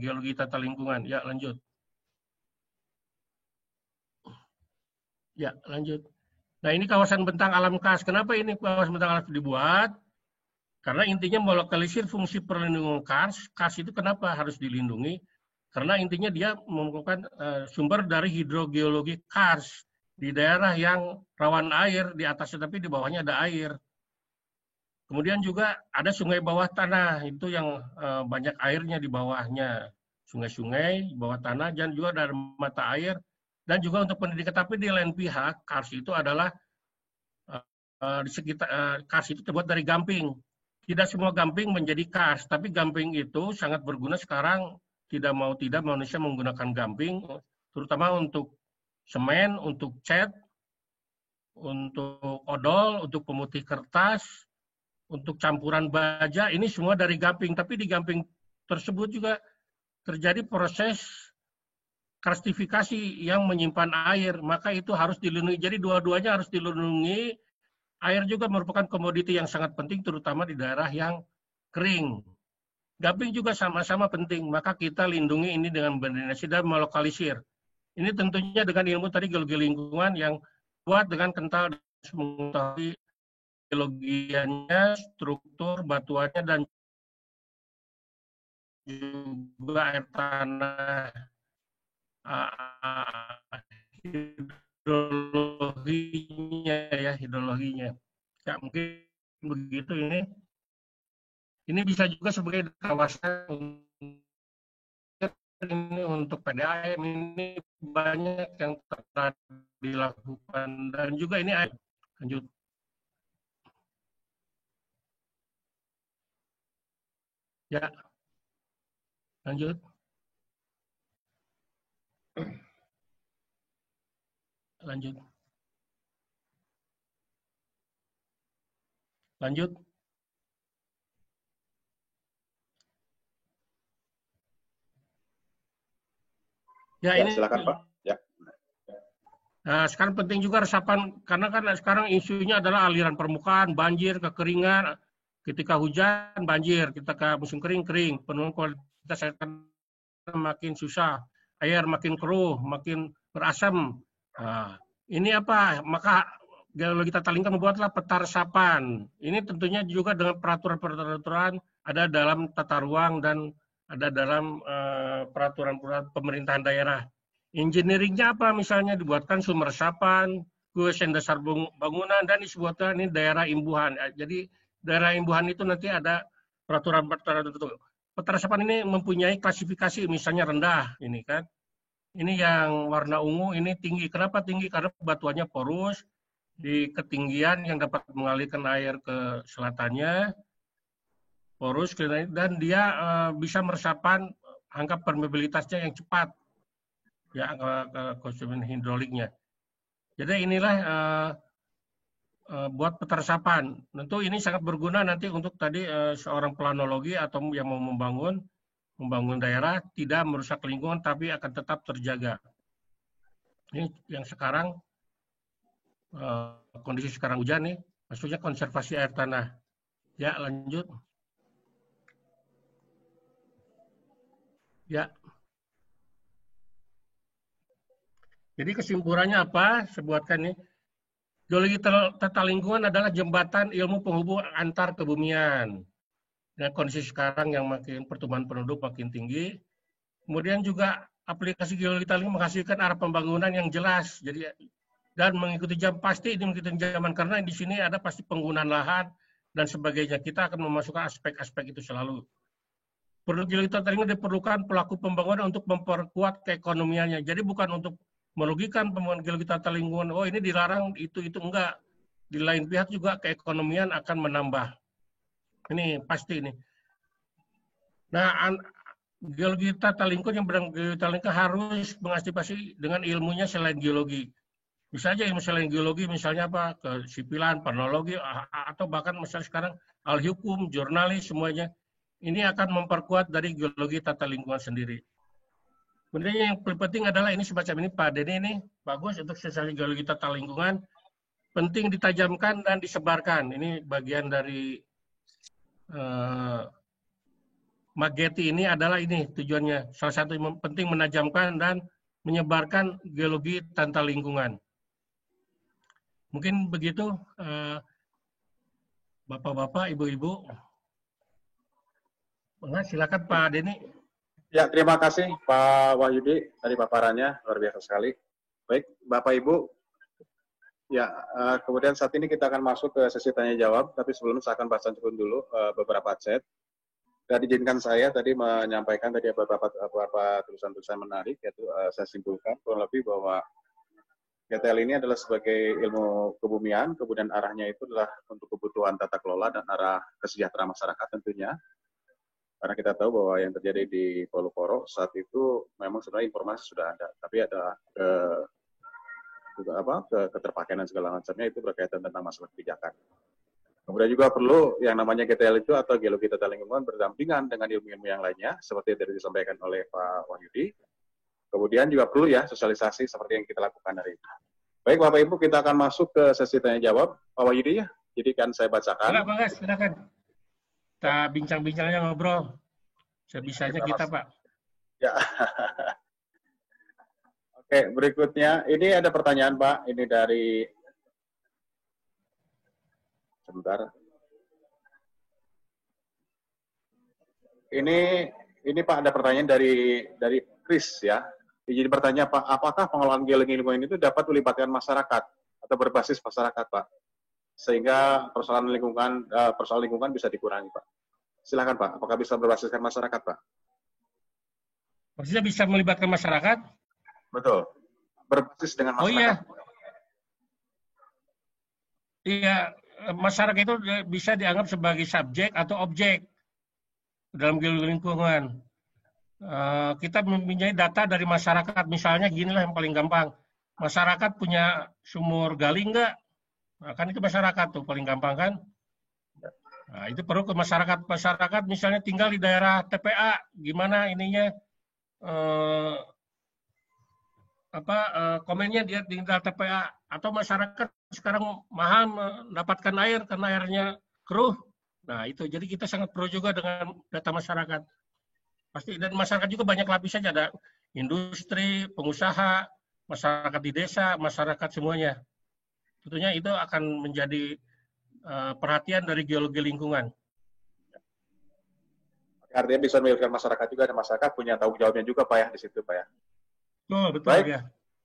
geologi tata lingkungan. Ya lanjut. Ya lanjut. Nah ini kawasan bentang alam khas. Kenapa ini kawasan bentang alam dibuat? Karena intinya melokalisir fungsi perlindungan kars. Kars itu kenapa harus dilindungi? Karena intinya dia merupakan sumber dari hidrogeologi kars di daerah yang rawan air, di atasnya tapi di bawahnya ada air. Kemudian juga ada sungai bawah tanah, itu yang banyak airnya di bawahnya. Sungai-sungai, bawah tanah, dan juga ada mata air. Dan juga untuk pendidikan, tapi di lain pihak, kars itu adalah, di sekitar kars itu terbuat dari gamping. Tidak semua gamping menjadi kars, tapi gamping itu sangat berguna sekarang, tidak mau tidak manusia menggunakan gamping, terutama untuk semen, untuk cat, untuk odol, untuk pemutih kertas, untuk campuran baja, ini semua dari gamping. Tapi di gamping tersebut juga terjadi proses karstifikasi yang menyimpan air, maka itu harus dilindungi. Jadi dua-duanya harus dilindungi. Air juga merupakan komoditi yang sangat penting, terutama di daerah yang kering. Gamping juga sama-sama penting, maka kita lindungi ini dengan berkoordinasi dan melokalisir. Ini tentunya dengan ilmu tadi geologi lingkungan yang kuat dengan kental dan mengetahui geologiannya, struktur batuannya, dan juga air tanah, hidrologinya. Ya, mungkin begitu ini. Ini bisa juga sebagai kawasan ini untuk PDAM, ini banyak yang telah dilakukan dan juga ini lanjut. Ya. Lanjut. Lanjut. Lanjut. Ya, ini silakan Pak. Ya. Nah, sekarang penting juga resapan, karena kan sekarang isunya adalah aliran permukaan, banjir, kekeringan. Ketika hujan, banjir. Ketika musim kering, kering. Penurunan kualitas air makin susah. Air makin keruh, makin berasam. Nah, ini apa? Maka geologi tata lingkungan membuatlah peta resapan. Ini tentunya juga dengan peraturan-peraturan ada dalam tata ruang dan ada dalam peraturan pemerintahan daerah. Engineeringnya apa? Misalnya dibuatkan sumber resapan, kuesiosen dasar bangunan, dan disebutkan ini daerah imbuhan. Jadi daerah imbuhan itu nanti ada peraturan-peraturan tertentu. Peta resapan ini mempunyai klasifikasi, misalnya rendah, ini kan. Ini yang warna ungu, ini tinggi. Kenapa tinggi? Karena batuannya porus, di ketinggian yang dapat mengalirkan air ke selatannya, porus, dan dia bisa meresapkan angka permeabilitasnya yang cepat, ya, konsumen hidroliknya. Jadi inilah buat peta resapan. Tentu ini sangat berguna nanti untuk tadi seorang planologi atau yang mau membangun daerah, tidak merusak lingkungan tapi akan tetap terjaga. Ini yang sekarang kondisi sekarang hujan nih, maksudnya konservasi air tanah. Ya, lanjut. Ya. Jadi kesimpulannya apa? Saya buatkan nih. Geologi tata lingkungan adalah jembatan ilmu penghubung antar kebumian. Dengan kondisi sekarang yang makin pertumbuhan penduduk makin tinggi. Kemudian juga aplikasi geologi tata lingkungan menghasilkan arah pembangunan yang jelas. Jadi dan mengikuti pasti ini mengikuti zaman, karena di sini ada pasti penggunaan lahan dan sebagainya. Kita akan memasukkan aspek-aspek itu selalu. Geologi tata lingkungan diperlukan pelaku pembangunan untuk memperkuat keekonomiannya. Jadi bukan untuk merugikan pembangunan geologi tata lingkungan. Oh ini dilarang, itu enggak. Di lain pihak juga keekonomian akan menambah. Ini pasti ini. Nah, geologi tata lingkungan yang bidang geologi tata lingkungan harus mengantisipasi dengan ilmunya selain geologi. Bisa aja ilmu selain geologi, misalnya apa, kesipilan, panologi, atau bahkan misalnya sekarang ahli hukum, jurnalis, semuanya. ini akan memperkuat dari geologi tata lingkungan sendiri. Kemudian yang paling penting adalah ini semacam ini Pak Denny ini bagus untuk sosialisasi geologi tata lingkungan, penting ditajamkan dan disebarkan. Ini bagian dari Mageti ini adalah ini tujuannya. Salah satu yang penting menajamkan dan menyebarkan geologi tata lingkungan. Mungkin begitu, Bapak-bapak, Ibu-ibu. Silakan Pak Denny. Ya, terima kasih Pak Wahyudi tadi paparannya luar biasa sekali. Baik, Bapak Ibu. Ya, kemudian saat ini kita akan masuk ke sesi tanya jawab, tapi sebelumnya saya akan bacakan dulu beberapa chat. Dan izinkan saya tadi menyampaikan tadi beberapa tulisan-tulisan menarik, yaitu saya simpulkan kurang lebih bahwa GTL ini adalah sebagai ilmu kebumian, kemudian arahnya itu adalah untuk kebutuhan tata kelola dan arah kesejahteraan masyarakat tentunya. Karena kita tahu bahwa yang terjadi di Palu-Koro saat itu memang sebenarnya informasi sudah ada, tapi ada keterpakaian dan segala macamnya itu berkaitan tentang masalah kebijakan. Kemudian juga perlu yang namanya GTL itu atau geologi tata lingkungan berdampingan dengan ilmu-ilmu yang lainnya, seperti yang tadi disampaikan oleh Pak Wahyudi. Kemudian juga perlu ya sosialisasi seperti yang kita lakukan hari ini. Baik Bapak Ibu, kita akan masuk ke sesi tanya jawab. Pak Wahyudi ya, jadi kan saya bacakan. Silakan. Kita bincang-bincangnya ngobrol. Sebisanya kita Pak. Ya. Oke, berikutnya ini ada pertanyaan Pak, ini dari sebentar. Ini Pak ada pertanyaan dari Chris ya. Jadi bertanya Pak, apakah pengelolaan geologi lingkungan itu dapat melibatkan masyarakat atau berbasis masyarakat Pak, sehingga persoalan lingkungan bisa dikurangi Pak. Silakan Pak, apakah bisa berbasiskan masyarakat Pak? Maksudnya bisa melibatkan masyarakat? Betul, berbasis dengan masyarakat. Oh iya, masyarakat itu bisa dianggap sebagai subjek atau objek dalam geologi lingkungan. Kita mempunyai data dari masyarakat, misalnya ginilah yang paling gampang. Masyarakat punya sumur gali enggak? Nah, kan itu masyarakat tuh paling gampang kan? Nah, itu perlu ke masyarakat. Masyarakat misalnya tinggal di daerah TPA, gimana ininya? Komennya dia tinggal TPA, atau masyarakat sekarang mahal mendapatkan air karena airnya keruh. Nah, itu jadi kita sangat pro juga dengan data masyarakat. Pasti, dan masyarakat juga banyak lapisannya, ada industri, pengusaha, masyarakat di desa, masyarakat semuanya. Tentunya itu akan menjadi perhatian dari geologi lingkungan. Artinya bisa melibatkan masyarakat juga, dan masyarakat punya tanggung jawabnya juga Pak ya di situ Pak ya. Betul baik, ya.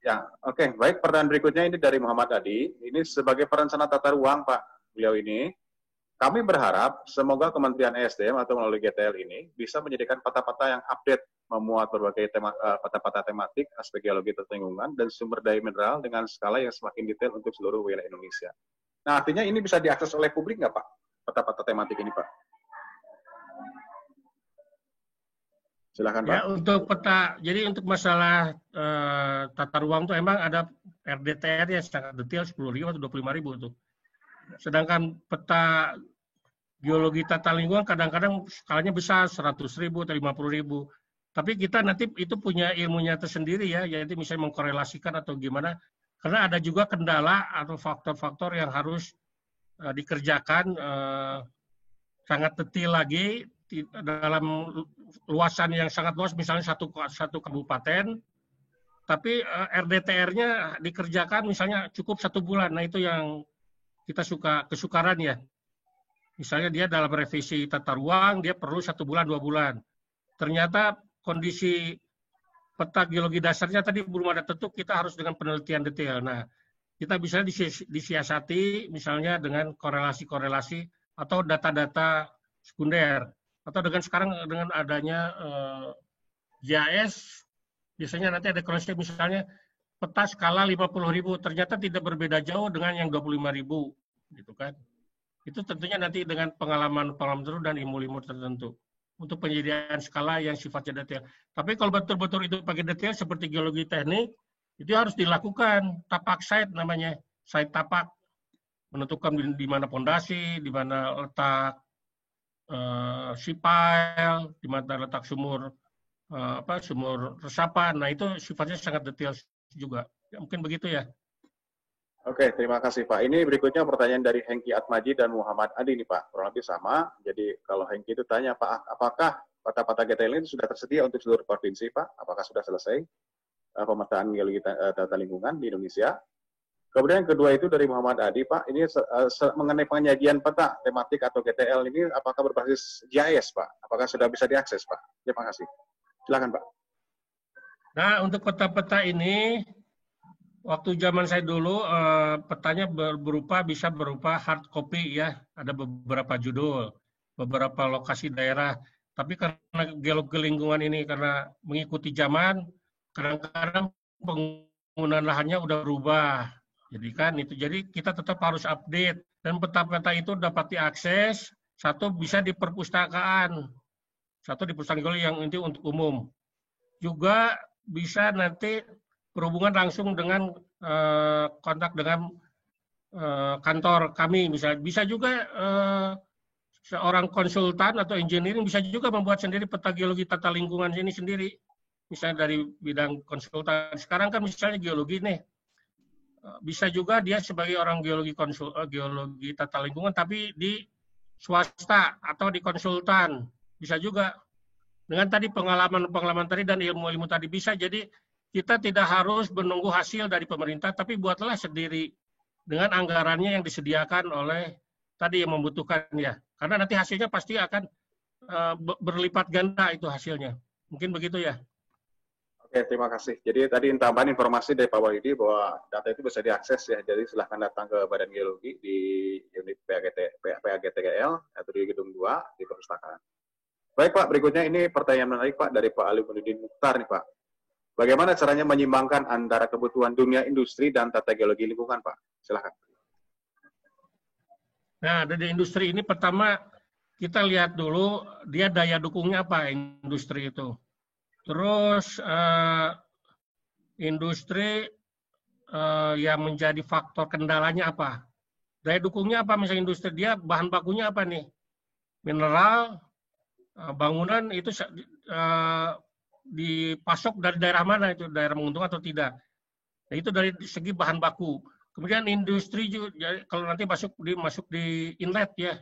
Ya, oke. Baik, pertanyaan berikutnya ini dari Muhammad Adi. Ini sebagai perencana tata ruang Pak, beliau ini. Kami berharap semoga Kementerian ESDM atau melalui GTL ini bisa menyediakan peta-peta yang update, memuat berbagai peta-peta tematik, aspek geologi tata lingkungan, dan sumber daya mineral dengan skala yang semakin detail untuk seluruh wilayah Indonesia. Nah, artinya ini bisa diakses oleh publik nggak Pak, peta-peta tematik ini Pak? Silakan Pak. Ya, untuk peta, jadi untuk masalah tata ruang itu emang ada RDTR yang sangat detail 10.000 atau 25.000 tuh. Sedangkan peta geologi tata lingkungan kadang-kadang skalanya besar, 100.000 atau 50.000. Tapi kita nanti itu punya ilmunya tersendiri ya, yaitu misalnya mengkorelasikan atau gimana. Karena ada juga kendala atau faktor-faktor yang harus dikerjakan sangat detail lagi dalam luasan yang sangat luas, misalnya satu kabupaten. Tapi RDTR-nya dikerjakan misalnya cukup 1 bulan. Nah itu yang kita kesukaran ya. Misalnya dia dalam revisi tata ruang, dia perlu 1 bulan, 2 bulan. Ternyata kondisi peta geologi dasarnya tadi belum ada tentu, kita harus dengan penelitian detail. Nah, kita bisa disiasati misalnya dengan korelasi-korelasi atau data-data sekunder. Atau sekarang dengan adanya GIS, biasanya nanti ada korelasi misalnya peta skala 50.000, ternyata tidak berbeda jauh dengan yang 25.000, gitu kan. Itu tentunya nanti dengan pengalaman terus dan ilmu-ilmu tertentu untuk penyediaan skala yang sifatnya detail. Tapi kalau betul-betul itu pakai detail seperti geologi teknik, itu harus dilakukan tapak site namanya, site tapak, menentukan di mana pondasi, di mana letak sipil, di mana letak sumur sumur resapan. Nah, itu sifatnya sangat detail juga. Ya, mungkin begitu ya. Oke, terima kasih Pak. Ini berikutnya pertanyaan dari Hengki Atmaji dan Muhammad Adi nih Pak. Kurang lebih sama. Jadi kalau Hengki itu tanya Pak, apakah peta-peta GTL ini sudah tersedia untuk seluruh provinsi Pak? Apakah sudah selesai pemetaan geologi tata lingkungan di Indonesia? Kemudian yang kedua itu dari Muhammad Adi Pak. Ini mengenai penyajian peta tematik atau GTL ini apakah berbasis GIS Pak? Apakah sudah bisa diakses Pak? Terima kasih. Silakan Pak. Nah, untuk peta-peta ini, waktu zaman saya dulu, petanya bisa berupa hard copy ya, ada beberapa judul, beberapa lokasi daerah. Tapi karena geologi lingkungan ini, karena mengikuti zaman, kadang-kadang penggunaan lahannya udah berubah. Jadi kita tetap harus update. Dan peta-peta itu dapat diakses, satu bisa di perpustakaan, satu di perpustakaan geologi yang inti untuk umum. Juga bisa nanti berhubungan langsung dengan kontak dengan kantor kami, misalnya. Bisa juga seorang konsultan atau engineering bisa juga membuat sendiri peta geologi tata lingkungan ini sendiri. Misalnya dari bidang konsultan. Sekarang kan misalnya geologi nih, bisa juga dia sebagai orang geologi tata lingkungan, tapi di swasta atau di konsultan. Bisa juga. Dengan tadi pengalaman tadi dan ilmu-ilmu tadi bisa, jadi kita tidak harus menunggu hasil dari pemerintah, tapi buatlah sendiri dengan anggarannya yang disediakan oleh tadi yang membutuhkan ya. Karena nanti hasilnya pasti akan berlipat ganda itu hasilnya. Mungkin begitu ya. Oke, terima kasih. Jadi tadi tambahan informasi dari Pak Walidi bahwa data itu bisa diakses ya. Jadi silahkan datang ke Badan Geologi di unit PAGTGL atau di gedung 2 di perpustakaan. Baik Pak, berikutnya ini pertanyaan menarik Pak dari Pak Alimuddin Mukhtar nih Pak. Bagaimana caranya menyimbangkan antara kebutuhan dunia industri dan tata geologi lingkungan Pak? Silakan. Nah, dari industri ini pertama kita lihat dulu dia daya dukungnya apa industri itu. Terus industri yang menjadi faktor kendalanya apa? Daya dukungnya apa? Misalnya industri dia bahan bakunya apa nih? Mineral, bangunan itu dipasok dari daerah mana itu, daerah menguntungkan atau tidak. Nah, itu dari segi bahan baku. Kemudian industri juga, kalau nanti masuk di inlet ya.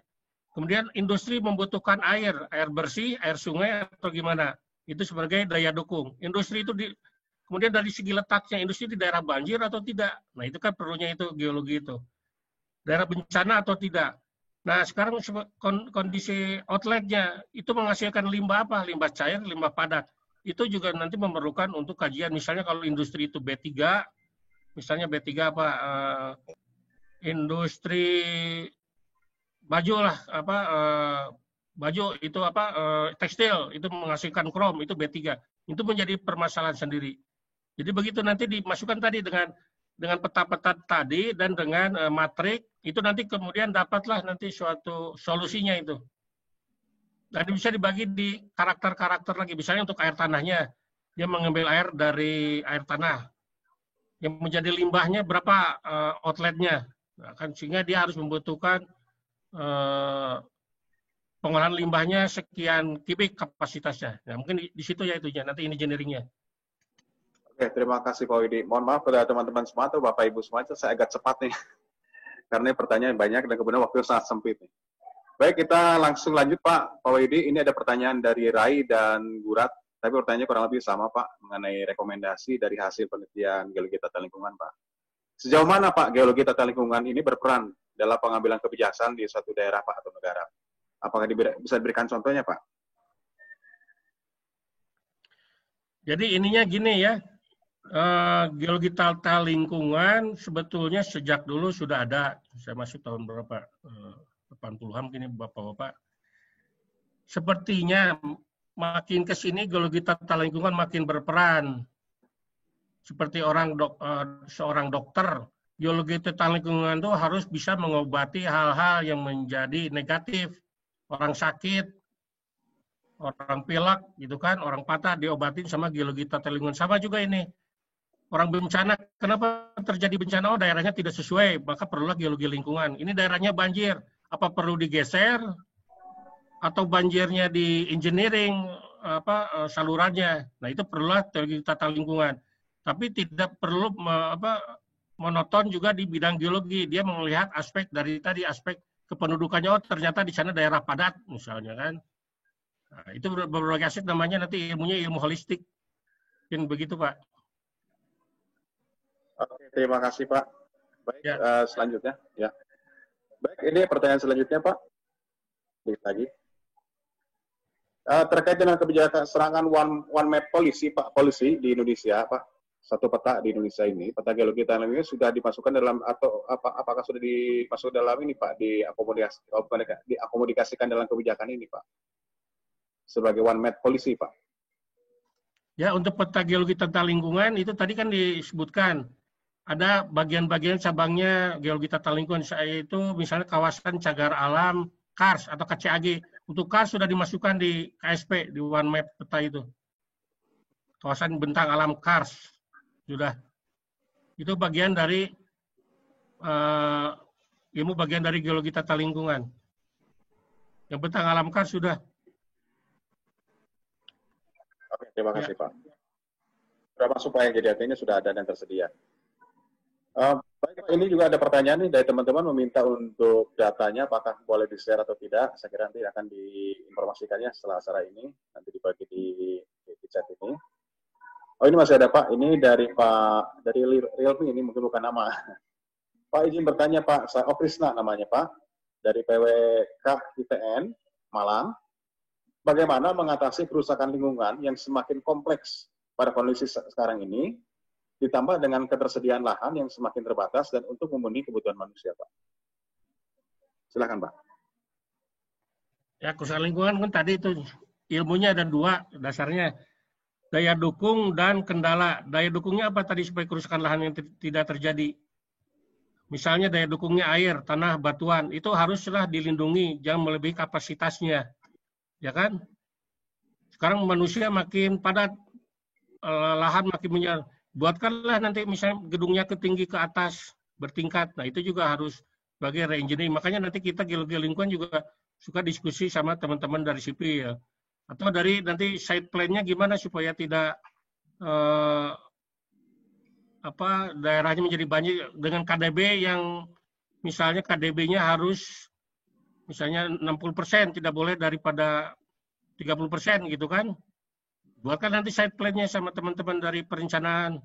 Kemudian industri membutuhkan air bersih, air sungai atau gimana. Itu sebagai daya dukung. Industri itu kemudian dari segi letaknya, industri di daerah banjir atau tidak. Nah, itu kan perlunya itu geologi itu. Daerah bencana atau tidak. Nah, sekarang kondisi outletnya itu menghasilkan limbah apa? Limbah cair, limbah padat. Itu juga nanti memerlukan untuk kajian. Misalnya kalau industri itu B3, misalnya B3 apa? Industri baju lah, baju itu apa? Tekstil itu menghasilkan krom, itu B3. Itu menjadi permasalahan sendiri. Jadi begitu nanti dimasukkan tadi dengan peta-peta tadi dan dengan matrik, itu nanti kemudian dapatlah nanti suatu solusinya itu. Dan bisa dibagi di karakter-karakter lagi. Misalnya untuk air tanahnya, dia mengambil air dari air tanah. Yang menjadi limbahnya berapa outletnya. Nah, kan sehingga dia harus membutuhkan pengolahan limbahnya sekian kubik kapasitasnya. Nah, mungkin di situ ya itunya, nanti engineering-nya. Oke, terima kasih Pak Widi. Mohon maaf pada teman-teman semua atau Bapak Ibu semua, saya agak cepat nih. Karena pertanyaan banyak dan kemudian waktu sangat sempit nih. Baik, kita langsung lanjut Pak Widi. Ini ada pertanyaan dari Rai dan Gurat, tapi pertanyaannya kurang lebih sama Pak, mengenai rekomendasi dari hasil penelitian geologi tata lingkungan Pak. Sejauh mana Pak geologi tata lingkungan ini berperan dalam pengambilan kebijakan di suatu daerah Pak atau negara? Apakah bisa diberikan contohnya Pak? Jadi ininya gini ya, geologi tata lingkungan sebetulnya sejak dulu sudah ada. Saya masuk tahun berapa? 80-an mungkin Bapak-Bapak. Sepertinya makin ke sini geologi tata lingkungan makin berperan. Seperti seorang dokter, geologi tata lingkungan itu harus bisa mengobati hal-hal yang menjadi negatif. Orang sakit, orang pilek gitu kan, orang patah diobatin sama geologi tata lingkungan. Sama juga ini. Orang bencana, kenapa terjadi bencana? Oh, daerahnya tidak sesuai, maka perlulah geologi lingkungan. Ini daerahnya banjir, apa perlu digeser? atau banjirnya di engineering salurannya. Nah, itu perlulah teknologi tata lingkungan. Tapi tidak perlu monoton juga di bidang geologi. Dia melihat aspek dari tadi aspek kependudukannya. Oh, ternyata di sana daerah padat misalnya kan. Nah, itu berbagai aspek namanya nanti ilmunya ilmu holistik. Mungkin begitu, Pak. Oke, terima kasih Pak. Baik, Ya. Selanjutnya. Ya. Baik, ini pertanyaan selanjutnya Pak. Dikit lagi. Terkait dengan kebijakan serangan one map policy Pak, policy di Indonesia Pak, satu peta di Indonesia ini, peta geologi tanah ini sudah dimasukkan dalam atau apakah sudah dimasuk dalam ini Pak, diakomodasikan dalam kebijakan ini Pak, sebagai one map policy Pak. Ya, untuk peta geologi tata lingkungan itu tadi kan disebutkan ada bagian-bagian cabangnya geologi tata lingkungan, yaitu misalnya kawasan cagar alam, KARS atau KCAG. Untuk KARS sudah dimasukkan di KSP, di One Map peta itu. Kawasan bentang alam KARS sudah. Itu bagian dari ilmu bagian dari geologi tata lingkungan. Yang bentang alam KARS sudah. Oke, terima kasih Pak. Sudah masuk Pak, yang jadi artinya sudah ada dan tersedia. Baik, ini juga ada pertanyaan nih dari teman-teman meminta untuk datanya apakah boleh di-share atau tidak. Saya kira nanti akan diinformasikannya setelah acara ini, nanti dibagi di chat ini. Oh, ini masih ada Pak, ini dari Realme, ini mungkin bukan nama. Pak izin bertanya Pak, saya Krisna namanya Pak, dari PWK ITN Malang. Bagaimana mengatasi kerusakan lingkungan yang semakin kompleks pada kondisi sekarang ini, ditambah dengan ketersediaan lahan yang semakin terbatas dan untuk memenuhi kebutuhan manusia, Pak. Silakan, Pak. Ya, kerusakan lingkungan kan tadi itu ilmunya ada dua dasarnya, daya dukung dan kendala. Daya dukungnya apa tadi supaya kerusakan lahan yang tidak terjadi? Misalnya daya dukungnya air, tanah, batuan, itu haruslah dilindungi, jangan melebihi kapasitasnya, ya kan? Sekarang manusia makin padat, lahan makin menyer. Buatkanlah nanti misalnya gedungnya tinggi ke atas, bertingkat. Nah, itu juga harus sebagai re-engineering. Makanya nanti kita geologi lingkungan juga suka diskusi sama teman-teman dari sipil. Atau dari nanti site plan-nya gimana supaya tidak daerahnya menjadi banjir dengan KDB yang misalnya KDB-nya harus misalnya 60%, tidak boleh daripada 30% gitu kan. Buatkan nanti site plan-nya sama teman-teman dari perencanaan.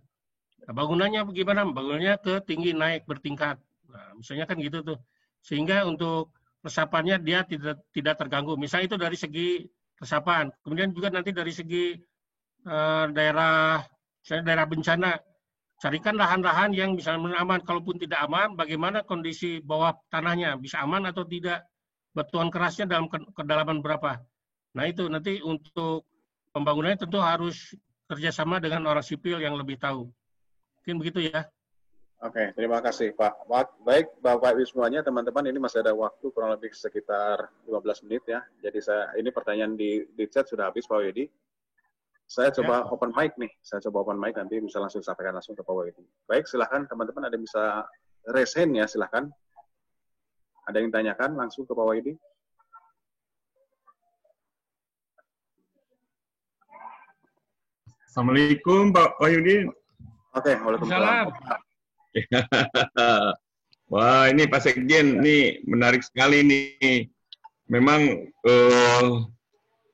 Nah, bangunannya bagaimana? Bangunannya ke tinggi, naik, bertingkat. Nah, misalnya kan gitu tuh. Sehingga untuk resapannya dia tidak terganggu. Misalnya itu dari segi resapan. Kemudian juga nanti dari segi daerah bencana. Carikan lahan-lahan yang bisa aman. Kalaupun tidak aman, bagaimana kondisi bawah tanahnya? Bisa aman atau tidak? Batuan kerasnya dalam kedalaman berapa? Nah, itu nanti untuk pembangunannya tentu harus kerjasama dengan orang sipil yang lebih tahu. Mungkin begitu ya. Oke, terima kasih Pak. Baik, Bapak Ibu semuanya, teman-teman, ini masih ada waktu kurang lebih sekitar 15 menit ya. Jadi ini pertanyaan di chat sudah habis Pak Wedi. Saya coba open mic nih. Saya coba open mic, nanti bisa langsung sampaikan langsung ke Pak Wedi. Baik, silahkan teman-teman, ada yang bisa raise hand ya, silahkan. Ada yang tanyakan langsung ke Pak Wedi. Assalamualaikum Pak Wahyudi. Oke, waalaikumsalam. Wah, ini Pak Sekjen, ini menarik sekali nih. Memang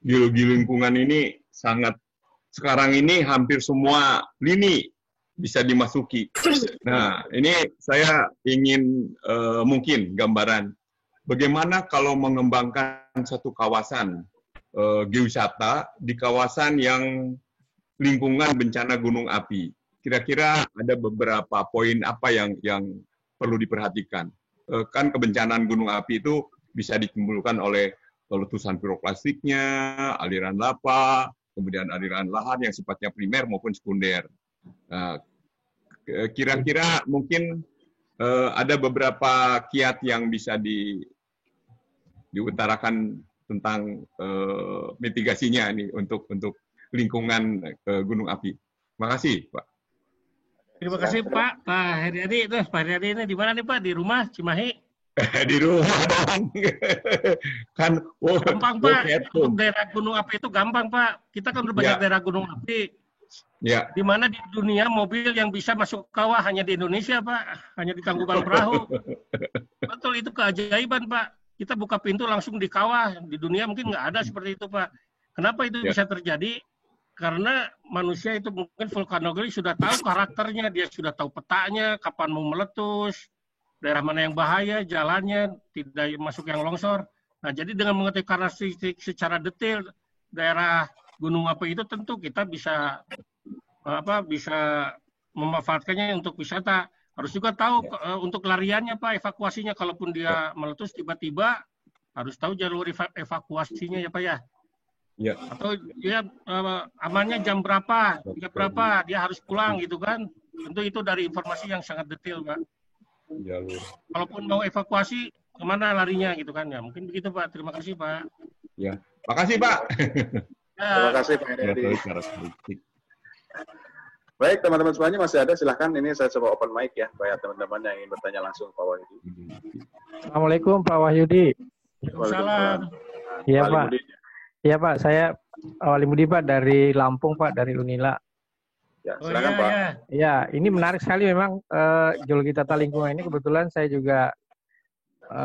geologi lingkungan ini sangat, sekarang ini hampir semua lini bisa dimasuki. Nah, ini saya ingin mungkin gambaran bagaimana kalau mengembangkan satu kawasan geowisata di kawasan yang lingkungan bencana gunung api. Kira-kira ada beberapa poin apa yang perlu diperhatikan. Kan kebencanaan gunung api itu bisa ditimbulkan oleh letusan piroklastiknya, aliran lava, kemudian aliran lahan yang sifatnya primer maupun sekunder. Nah, kira-kira mungkin ada beberapa kiat yang bisa diutarakan tentang mitigasinya ini untuk lingkungan gunung api. Terima kasih, Pak. Terima kasih Pak. Pak Heriadi ini di mana nih Pak? Di rumah Cimahi? Di rumah dong. Kan, Gampang Pak, untuk daerah gunung api itu gampang Pak. Kita kan udah banyak Ya. daerah gunung api. Ya. Di mana di dunia mobil yang bisa masuk kawah hanya di Indonesia Pak, hanya di Tangkuban Perahu. Betul, itu keajaiban Pak. Kita buka pintu langsung di kawah. Di dunia mungkin nggak ada seperti itu Pak. Kenapa itu Ya. bisa terjadi? Karena manusia itu mungkin vulkanologi sudah tahu karakternya, dia sudah tahu petanya, kapan mau meletus, daerah mana yang bahaya, jalannya, tidak masuk yang longsor. Nah, jadi dengan mengetahui karakteristik secara detail daerah gunung api itu tentu kita bisa bisa memanfaatkannya untuk wisata. Harus juga tahu untuk lariannya Pak, evakuasinya. Kalaupun dia meletus tiba-tiba, harus tahu jalur evakuasinya ya Pak ya. Ya. Atau dia amannya jam berapa, dia harus pulang gitu kan. Tentu itu dari informasi yang sangat detail Pak. Jalur. Kalaupun mau evakuasi, kemana larinya gitu kan ya. Mungkin begitu Pak. Terima kasih Pak. Ya. Makasih Pak. Terima kasih Pak Hedi. Baik, teman-teman semuanya masih ada, silahkan. Ini saya coba open mic ya, banyak teman-teman yang ingin bertanya langsung Pak Wahyudi. Assalamualaikum Pak Wahyudi. Waalaikumsalam. Iya Pak. Iya Pak, saya Walimudi Pak dari Lampung Pak, dari Unila. Ya, silakan Pak. Ya, ini menarik sekali memang geologi tata lingkungan ini. Kebetulan saya juga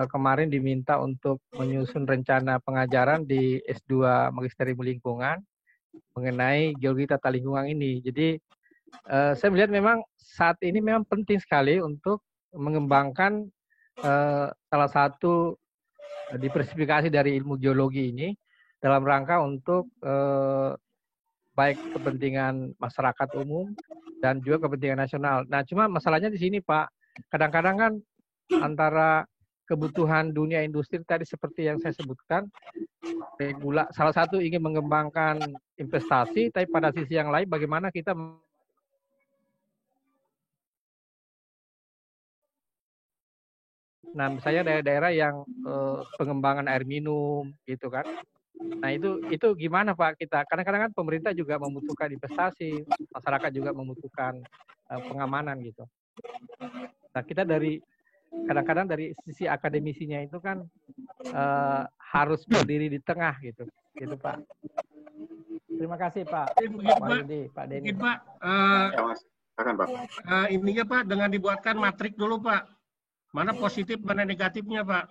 kemarin diminta untuk menyusun rencana pengajaran di S2 Magister Ilmu Lingkungan mengenai geologi tata lingkungan ini. Jadi saya melihat memang saat ini memang penting sekali untuk mengembangkan salah satu diversifikasi dari ilmu geologi ini dalam rangka untuk baik kepentingan masyarakat umum dan juga kepentingan nasional. Nah, cuma masalahnya di sini Pak, kadang-kadang kan antara kebutuhan dunia industri tadi seperti yang saya sebutkan, salah satu ingin mengembangkan investasi, tapi pada sisi yang lain bagaimana kita misalnya daerah-daerah yang pengembangan air minum gitu kan. Nah, itu gimana Pak kita? Kadang-kadang kan pemerintah juga membutuhkan investasi, masyarakat juga membutuhkan pengamanan gitu. Nah, kita kadang-kadang dari sisi akademisinya itu kan harus berdiri di tengah gitu Pak. Terima kasih Pak. Pak Wahyudi, Pak Denny. Mungkin Pak, Silakan Pak. ininya Pak dengan dibuatkan matrik dulu Pak. Mana positif, mana negatifnya Pak.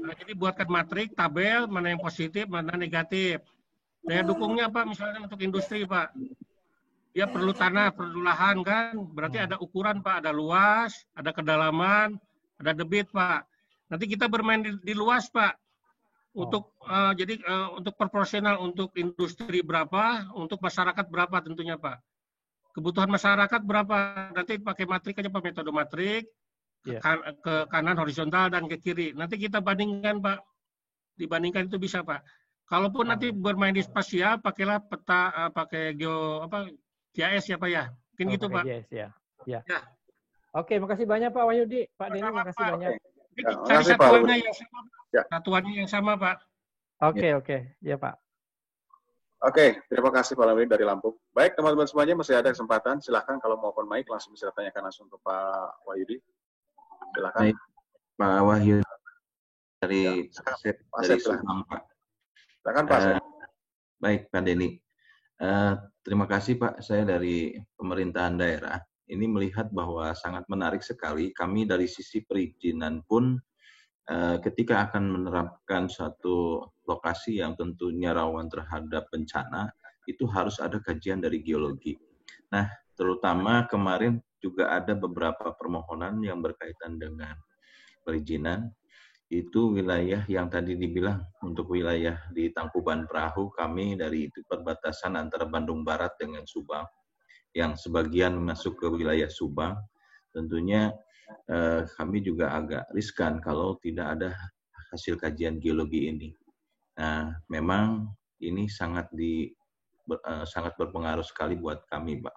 Nah, jadi buatkan matrik, tabel, mana yang positif, mana negatif. Daya dukungnya Pak, misalnya untuk industri Pak. Dia perlu tanah, perlu lahan kan. Berarti ada ukuran Pak, ada luas, ada kedalaman, ada debit Pak. Nanti kita bermain di luas Pak. Untuk untuk proporsional untuk industri berapa, untuk masyarakat berapa tentunya Pak. Kebutuhan masyarakat berapa, nanti pakai matrik aja Pak, metode matrik. Ke kanan horizontal dan ke kiri. Nanti kita bandingkan Pak. Dibandingkan itu bisa Pak. Kalaupun nanti bermain di spasial, pakailah peta, pakai GIS ya Pak ya. Mungkin gitu Pak. GIS ya. Oke, makasih banyak Pak Wahyudi. Pak Denny, makasih banyak. Cari satuannya yang sama Pak. Satuannya yang sama Pak. Oke. Ya Pak. Oke, terima kasih Pak Wahyudi dari Lampung. Baik, teman-teman semuanya masih ada kesempatan. Silahkan kalau mau open mic langsung bisa tanyakan langsung ke Pak Wahyudi. Silakan. Baik, Pak Wahyu dari Subang, Pak. Silakan Pak. Baik, Pak Denny. Terima kasih Pak. Saya dari pemerintahan daerah. Ini melihat bahwa sangat menarik sekali. Kami dari sisi perizinan pun ketika akan menerapkan suatu lokasi yang tentunya rawan terhadap bencana, itu harus ada kajian dari geologi. Nah, terutama kemarin juga ada beberapa permohonan yang berkaitan dengan perizinan. Itu wilayah yang tadi dibilang untuk wilayah di Tangkuban Perahu, kami dari itu perbatasan antara Bandung Barat dengan Subang, yang sebagian masuk ke wilayah Subang. Tentunya kami juga agak riskan kalau tidak ada hasil kajian geologi ini. Nah, memang ini sangat berpengaruh sekali buat kami, Pak.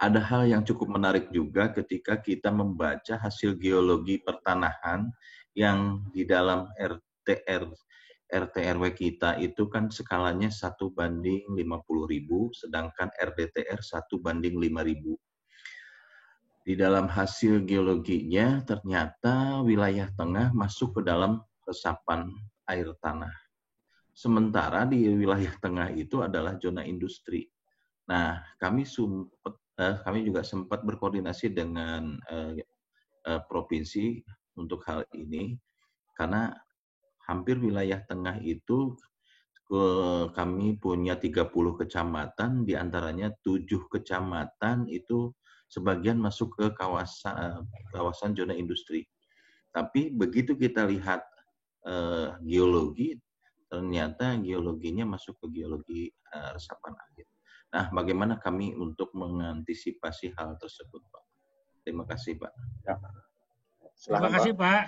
Ada hal yang cukup menarik juga ketika kita membaca hasil geologi pertanahan yang di dalam RT/RW kita itu kan skalanya 1:50.000, sedangkan RDTR 1:5.000. Di dalam hasil geologinya ternyata wilayah tengah masuk ke dalam resapan air tanah. Sementara di wilayah tengah itu adalah zona industri. Nah, kami juga sempat berkoordinasi dengan provinsi untuk hal ini, karena hampir wilayah tengah itu kami punya 30 kecamatan, diantaranya 7 kecamatan itu sebagian masuk ke kawasan zona industri. Tapi begitu kita lihat geologi, ternyata geologinya masuk ke geologi resapan air. Nah, bagaimana kami untuk mengantisipasi hal tersebut, Pak? Terima kasih, Pak. Ya. Terima Silakan, kasih, Pak. Pak.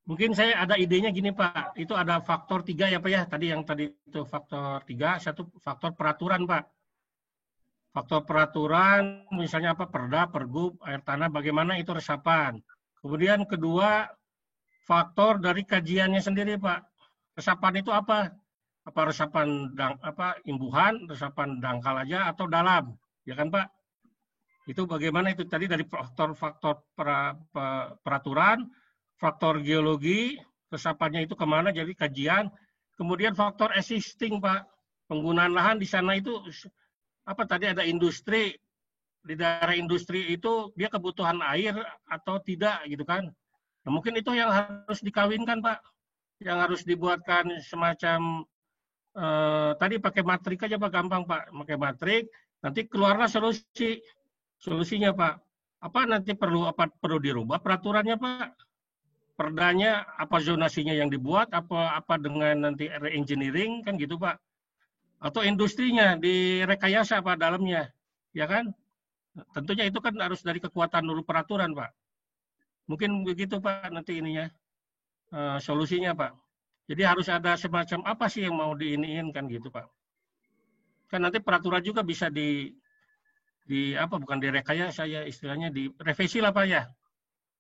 Mungkin saya ada idenya gini, Pak. Itu ada faktor 3 ya, Pak ya. Tadi itu faktor 3, satu faktor peraturan, Pak. Faktor peraturan, misalnya apa, Perda, Pergub, air tanah, bagaimana itu resapan. Kemudian kedua, faktor dari kajiannya sendiri, Pak. Resapan itu apa? Apa resapan imbuhan, resapan dangkal aja atau dalam, ya kan, Pak? Itu bagaimana itu tadi dari faktor-faktor peraturan, faktor geologi, resapannya itu kemana, jadi kajian. Kemudian faktor existing, Pak. Penggunaan lahan di sana itu apa tadi ada industri, di daerah industri itu dia kebutuhan air atau tidak gitu kan. Nah, mungkin itu yang harus dikawinkan, Pak. Yang harus dibuatkan semacam tadi pakai matrik aja, Pak, gampang, Pak. Pakai matrik, nanti keluarlah solusinya, Pak. Apa nanti perlu dirubah peraturannya, Pak? Perdanya apa zonasinya yang dibuat, apa dengan nanti re-engineering kan gitu, Pak. Atau industrinya direkayasa, Pak, dalamnya. Ya kan? Tentunya itu kan harus dari kekuatan nurul peraturan, Pak. Mungkin begitu, Pak, nanti ininya solusinya, Pak. Jadi harus ada semacam apa sih yang mau diiniin kan gitu, Pak. Kan nanti peraturan juga bisa bukan direkayasa ya, istilahnya direvisi lah, Pak ya.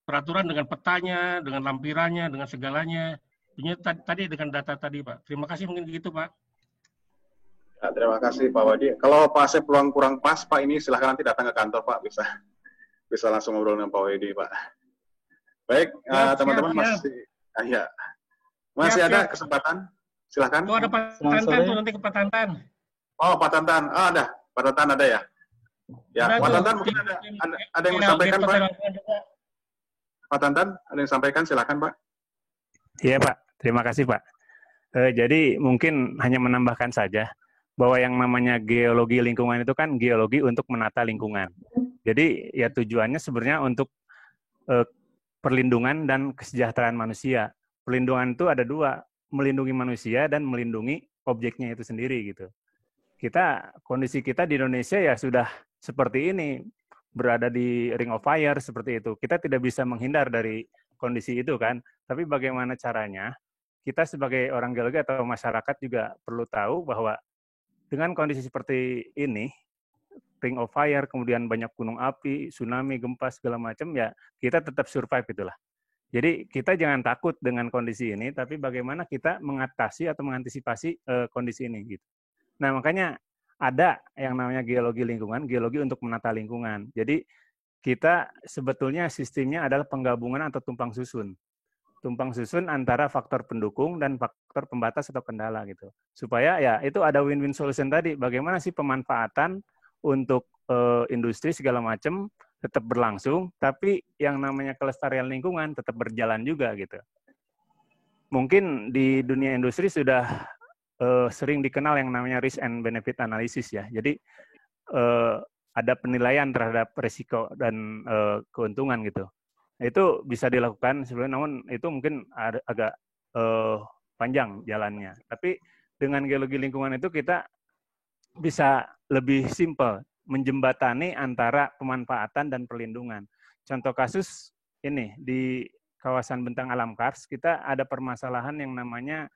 Peraturan dengan petanya, dengan lampirannya, dengan segalanya. Tadi dengan data tadi, Pak. Terima kasih mungkin gitu, Pak. Ya, terima kasih Pak Wadi. Kalau Pak Asep peluang kurang pas, Pak, ini silahkan nanti datang ke kantor, Pak. Bisa langsung ngobrol dengan Pak Wadi, Pak. Baik, teman-teman masih ada kesempatan. Silahkan. Oh, ada Pak Tantan tuh, nanti ke Pak Tantan. Oh, Pak Tantan. Ada. Pak Tantan ada ya? Ya, Pak Tantan mungkin ada yang disampaikan, Pak. Pak Tantan, ada yang disampaikan, silahkan, Pak. Iya, Pak. Terima kasih, Pak. Jadi mungkin hanya menambahkan saja bahwa yang namanya geologi lingkungan itu kan geologi untuk menata lingkungan. Jadi ya tujuannya sebenarnya untuk perlindungan dan kesejahteraan manusia. Perlindungan itu ada dua, melindungi manusia dan melindungi objeknya itu sendiri gitu. Kondisi kita di Indonesia ya sudah seperti ini, berada di ring of fire seperti itu. Kita tidak bisa menghindar dari kondisi itu kan. Tapi bagaimana caranya? Kita sebagai orang geologi atau masyarakat juga perlu tahu bahwa dengan kondisi seperti ini, ring of fire, kemudian banyak gunung api, tsunami, gempa, segala macam, ya kita tetap survive itulah. Jadi kita jangan takut dengan kondisi ini, tapi bagaimana kita mengatasi atau mengantisipasi kondisi ini. Gitu. Nah makanya ada yang namanya geologi lingkungan, geologi untuk menata lingkungan. Jadi kita sebetulnya sistemnya adalah penggabungan atau tumpang susun antara faktor pendukung dan faktor pembatas atau kendala gitu. Supaya ya itu ada win-win solution tadi. Bagaimana sih pemanfaatan untuk industri segala macam tetap berlangsung, tapi yang namanya kelestarian lingkungan tetap berjalan juga gitu. Mungkin di dunia industri sudah sering dikenal yang namanya risk and benefit analysis ya. Jadi ada penilaian terhadap risiko dan keuntungan gitu. Itu bisa dilakukan sebenarnya, namun itu mungkin agak panjang jalannya. Tapi dengan geologi lingkungan itu kita bisa lebih simpel menjembatani antara pemanfaatan dan perlindungan. Contoh kasus ini di kawasan Bentang Alam Kars kita ada permasalahan yang namanya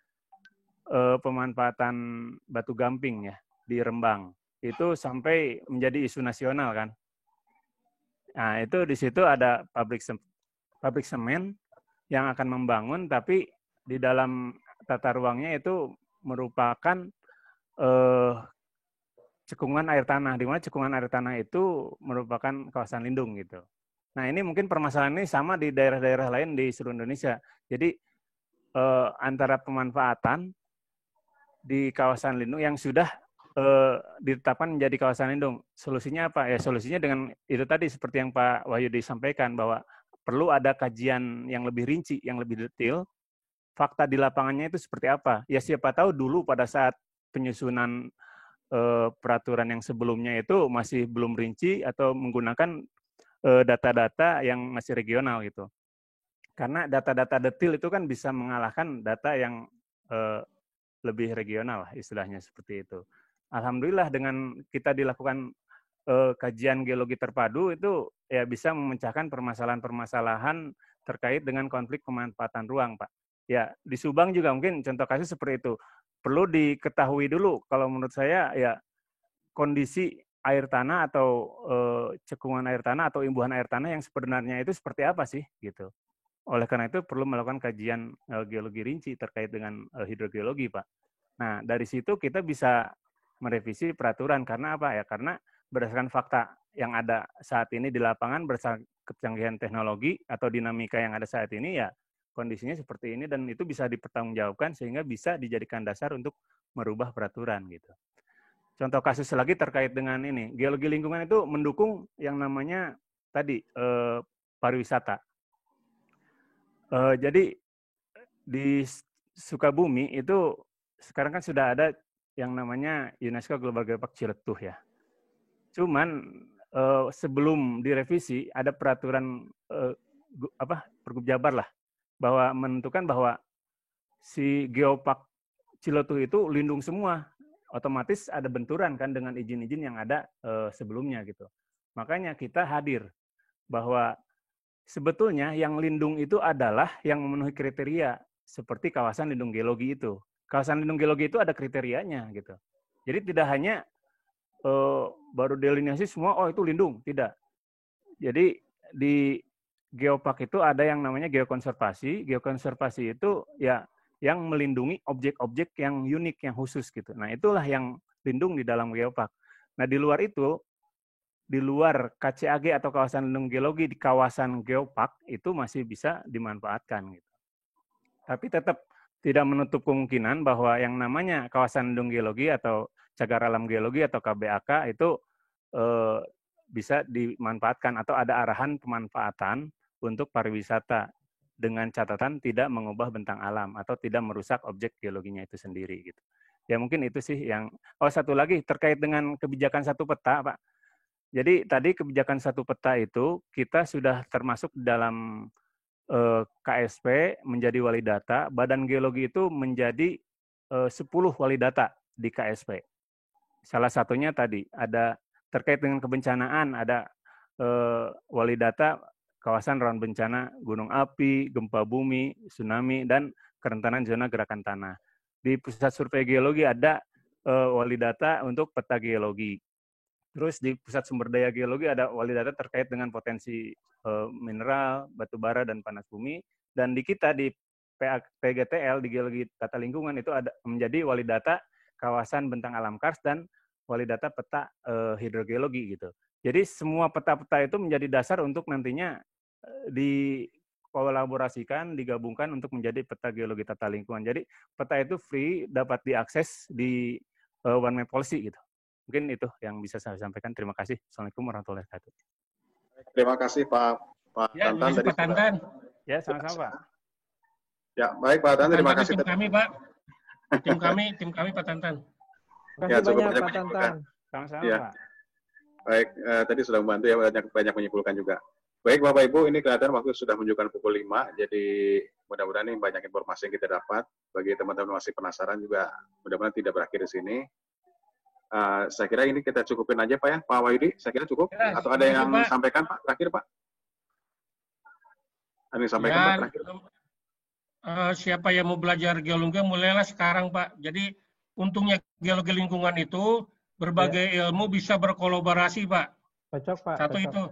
pemanfaatan batu gamping ya di Rembang. Itu sampai menjadi isu nasional kan. Nah, itu di situ ada pabrik semen yang akan membangun, tapi di dalam tata ruangnya itu merupakan cekungan air tanah, di mana cekungan air tanah itu merupakan kawasan lindung gitu. Nah, ini mungkin permasalahan ini sama di daerah-daerah lain di seluruh Indonesia. Jadi antara pemanfaatan di kawasan lindung yang sudah ditetapkan menjadi kawasan lindung. Solusinya apa? Ya solusinya dengan itu tadi seperti yang Pak Wahyudi sampaikan bahwa perlu ada kajian yang lebih rinci, yang lebih detail. Fakta di lapangannya itu seperti apa? Ya siapa tahu dulu pada saat penyusunan peraturan yang sebelumnya itu masih belum rinci atau menggunakan data-data yang masih regional gitu. Karena data-data detail itu kan bisa mengalahkan data yang lebih regional lah istilahnya seperti itu. Alhamdulillah dengan kita dilakukan kajian geologi terpadu itu ya bisa memecahkan permasalahan-permasalahan terkait dengan konflik pemanfaatan ruang, Pak. Ya, di Subang juga mungkin contoh kasus seperti itu. Perlu diketahui dulu kalau menurut saya ya kondisi air tanah atau cekungan air tanah atau imbuhan air tanah yang sebenarnya itu seperti apa sih gitu. Oleh karena itu perlu melakukan kajian geologi rinci terkait dengan hidrogeologi, Pak. Nah, dari situ kita bisa merevisi peraturan. Karena apa ya? Karena berdasarkan fakta yang ada saat ini di lapangan, berdasarkan kecanggihan teknologi atau dinamika yang ada saat ini, ya kondisinya seperti ini dan itu bisa dipertanggungjawabkan sehingga bisa dijadikan dasar untuk merubah peraturan gitu. Contoh kasus lagi terkait dengan ini, geologi lingkungan itu mendukung yang namanya tadi pariwisata. Jadi di Sukabumi itu sekarang kan sudah ada yang namanya UNESCO Global Geopark Ciletuh ya. Cuman sebelum direvisi ada peraturan Pergub Jabar lah bahwa menentukan bahwa si Geopark Ciletuh itu lindung semua. Otomatis ada benturan kan dengan izin-izin yang ada sebelumnya gitu. Makanya kita hadir bahwa sebetulnya yang lindung itu adalah yang memenuhi kriteria seperti kawasan lindung geologi itu. Kawasan lindung geologi itu ada kriterianya gitu. Jadi tidak hanya baru delineasi semua, oh itu lindung, tidak. Jadi di Geopark itu ada yang namanya geokonservasi. Geokonservasi itu ya yang melindungi objek-objek yang unik, yang khusus gitu. Nah itulah yang lindung di dalam Geopark. Nah di luar itu, di luar KCAG atau kawasan lindung geologi di kawasan Geopark itu masih bisa dimanfaatkan gitu. Tapi tetap tidak menutup kemungkinan bahwa yang namanya kawasan lindung geologi atau cagar alam geologi atau KBAK itu bisa dimanfaatkan atau ada arahan pemanfaatan untuk pariwisata dengan catatan tidak mengubah bentang alam atau tidak merusak objek geologinya itu sendiri gitu. Ya mungkin itu sih yang satu lagi terkait dengan kebijakan satu peta, Pak. Jadi tadi kebijakan satu peta itu kita sudah termasuk dalam KSP menjadi wali data, Badan Geologi itu menjadi 10 wali data di KSP. Salah satunya tadi ada terkait dengan kebencanaan, ada wali data kawasan rawan bencana gunung api, gempa bumi, tsunami, dan kerentanan zona gerakan tanah. Di Pusat Survei Geologi ada wali data untuk peta geologi. Terus di Pusat Sumber Daya Geologi ada wali data terkait dengan potensi mineral, batu bara, dan panas bumi. Dan di kita di PGTL, di Geologi Tata Lingkungan itu ada menjadi wali data kawasan bentang alam kars dan wali data peta hidrogeologi gitu. Jadi semua peta-peta itu menjadi dasar untuk nantinya dikolaborasikan, digabungkan untuk menjadi peta geologi tata lingkungan. Jadi peta itu free, dapat diakses di One Map Policy gitu. Mungkin itu yang bisa saya sampaikan. Terima kasih. Assalamualaikum warahmatullahi wabarakatuh. Terima kasih Pak Ya, Tantan. Pak Tantan. Ya, sama-sama Pak. Ya, baik Pak Tantan. Terima kasih. Tim kami, Pak. Tim kami Pak Tantan. Terima kasih cukup banyak Pak menyimpulkan. Tantan. Sama-sama Ya. Pak. Baik, tadi sudah membantu ya, banyak menyimpulkan juga. Baik Bapak Ibu, ini kelihatan waktu sudah menunjukkan pukul 5, jadi mudah-mudahan ini banyak informasi yang kita dapat. Bagi teman-teman masih penasaran juga, mudah-mudahan tidak berakhir di sini. Saya kira ini kita cukupin aja Pak ya, Pak Wahyudi, saya kira cukup. Ya, Atau ada yang Pak. sampaikan Pak, terakhir Pak? Ada yang sampaikan Pak, terakhir? Siapa yang mau belajar geologi, mulailah sekarang Pak. Jadi untungnya geologi lingkungan itu berbagai ilmu bisa berkolaborasi Pak. Cocok Pak. Satu cocok. itu.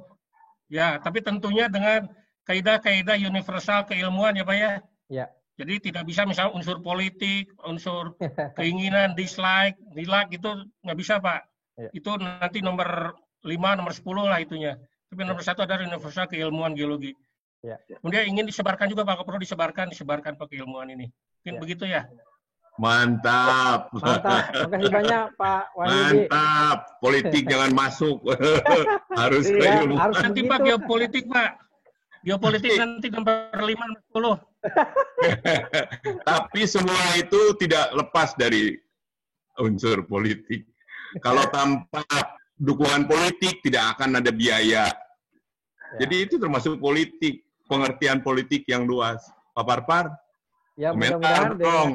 Ya, tapi tentunya dengan kaidah-kaidah universal keilmuan ya Pak ya. Ya. Jadi tidak bisa misalnya unsur politik, unsur keinginan, dislike, nilai itu nggak bisa Pak. Ya. Itu nanti nomor 5, nomor 10 lah itunya. Tapi nomor satu adalah universal keilmuan geologi. Ya. Kemudian ingin disebarkan juga Pak, perlu disebarkan Pak keilmuan ini. Mungkin Ya. begitu ya. Mantap. Mantap. Makasih banyak Pak Wahyudi. Mantap. Politik jangan masuk. Harus ke Iya, ilmu. harus Nanti begitu. Pak geopolitik Pak. Geopolitik nanti nomor 5 10. Tapi semua itu tidak lepas dari unsur politik. Kalau tanpa dukungan politik tidak akan ada biaya. Ya. Jadi itu termasuk politik, pengertian politik yang luas. Pak Parpar, Ya, komentar mudah-mudahan dong.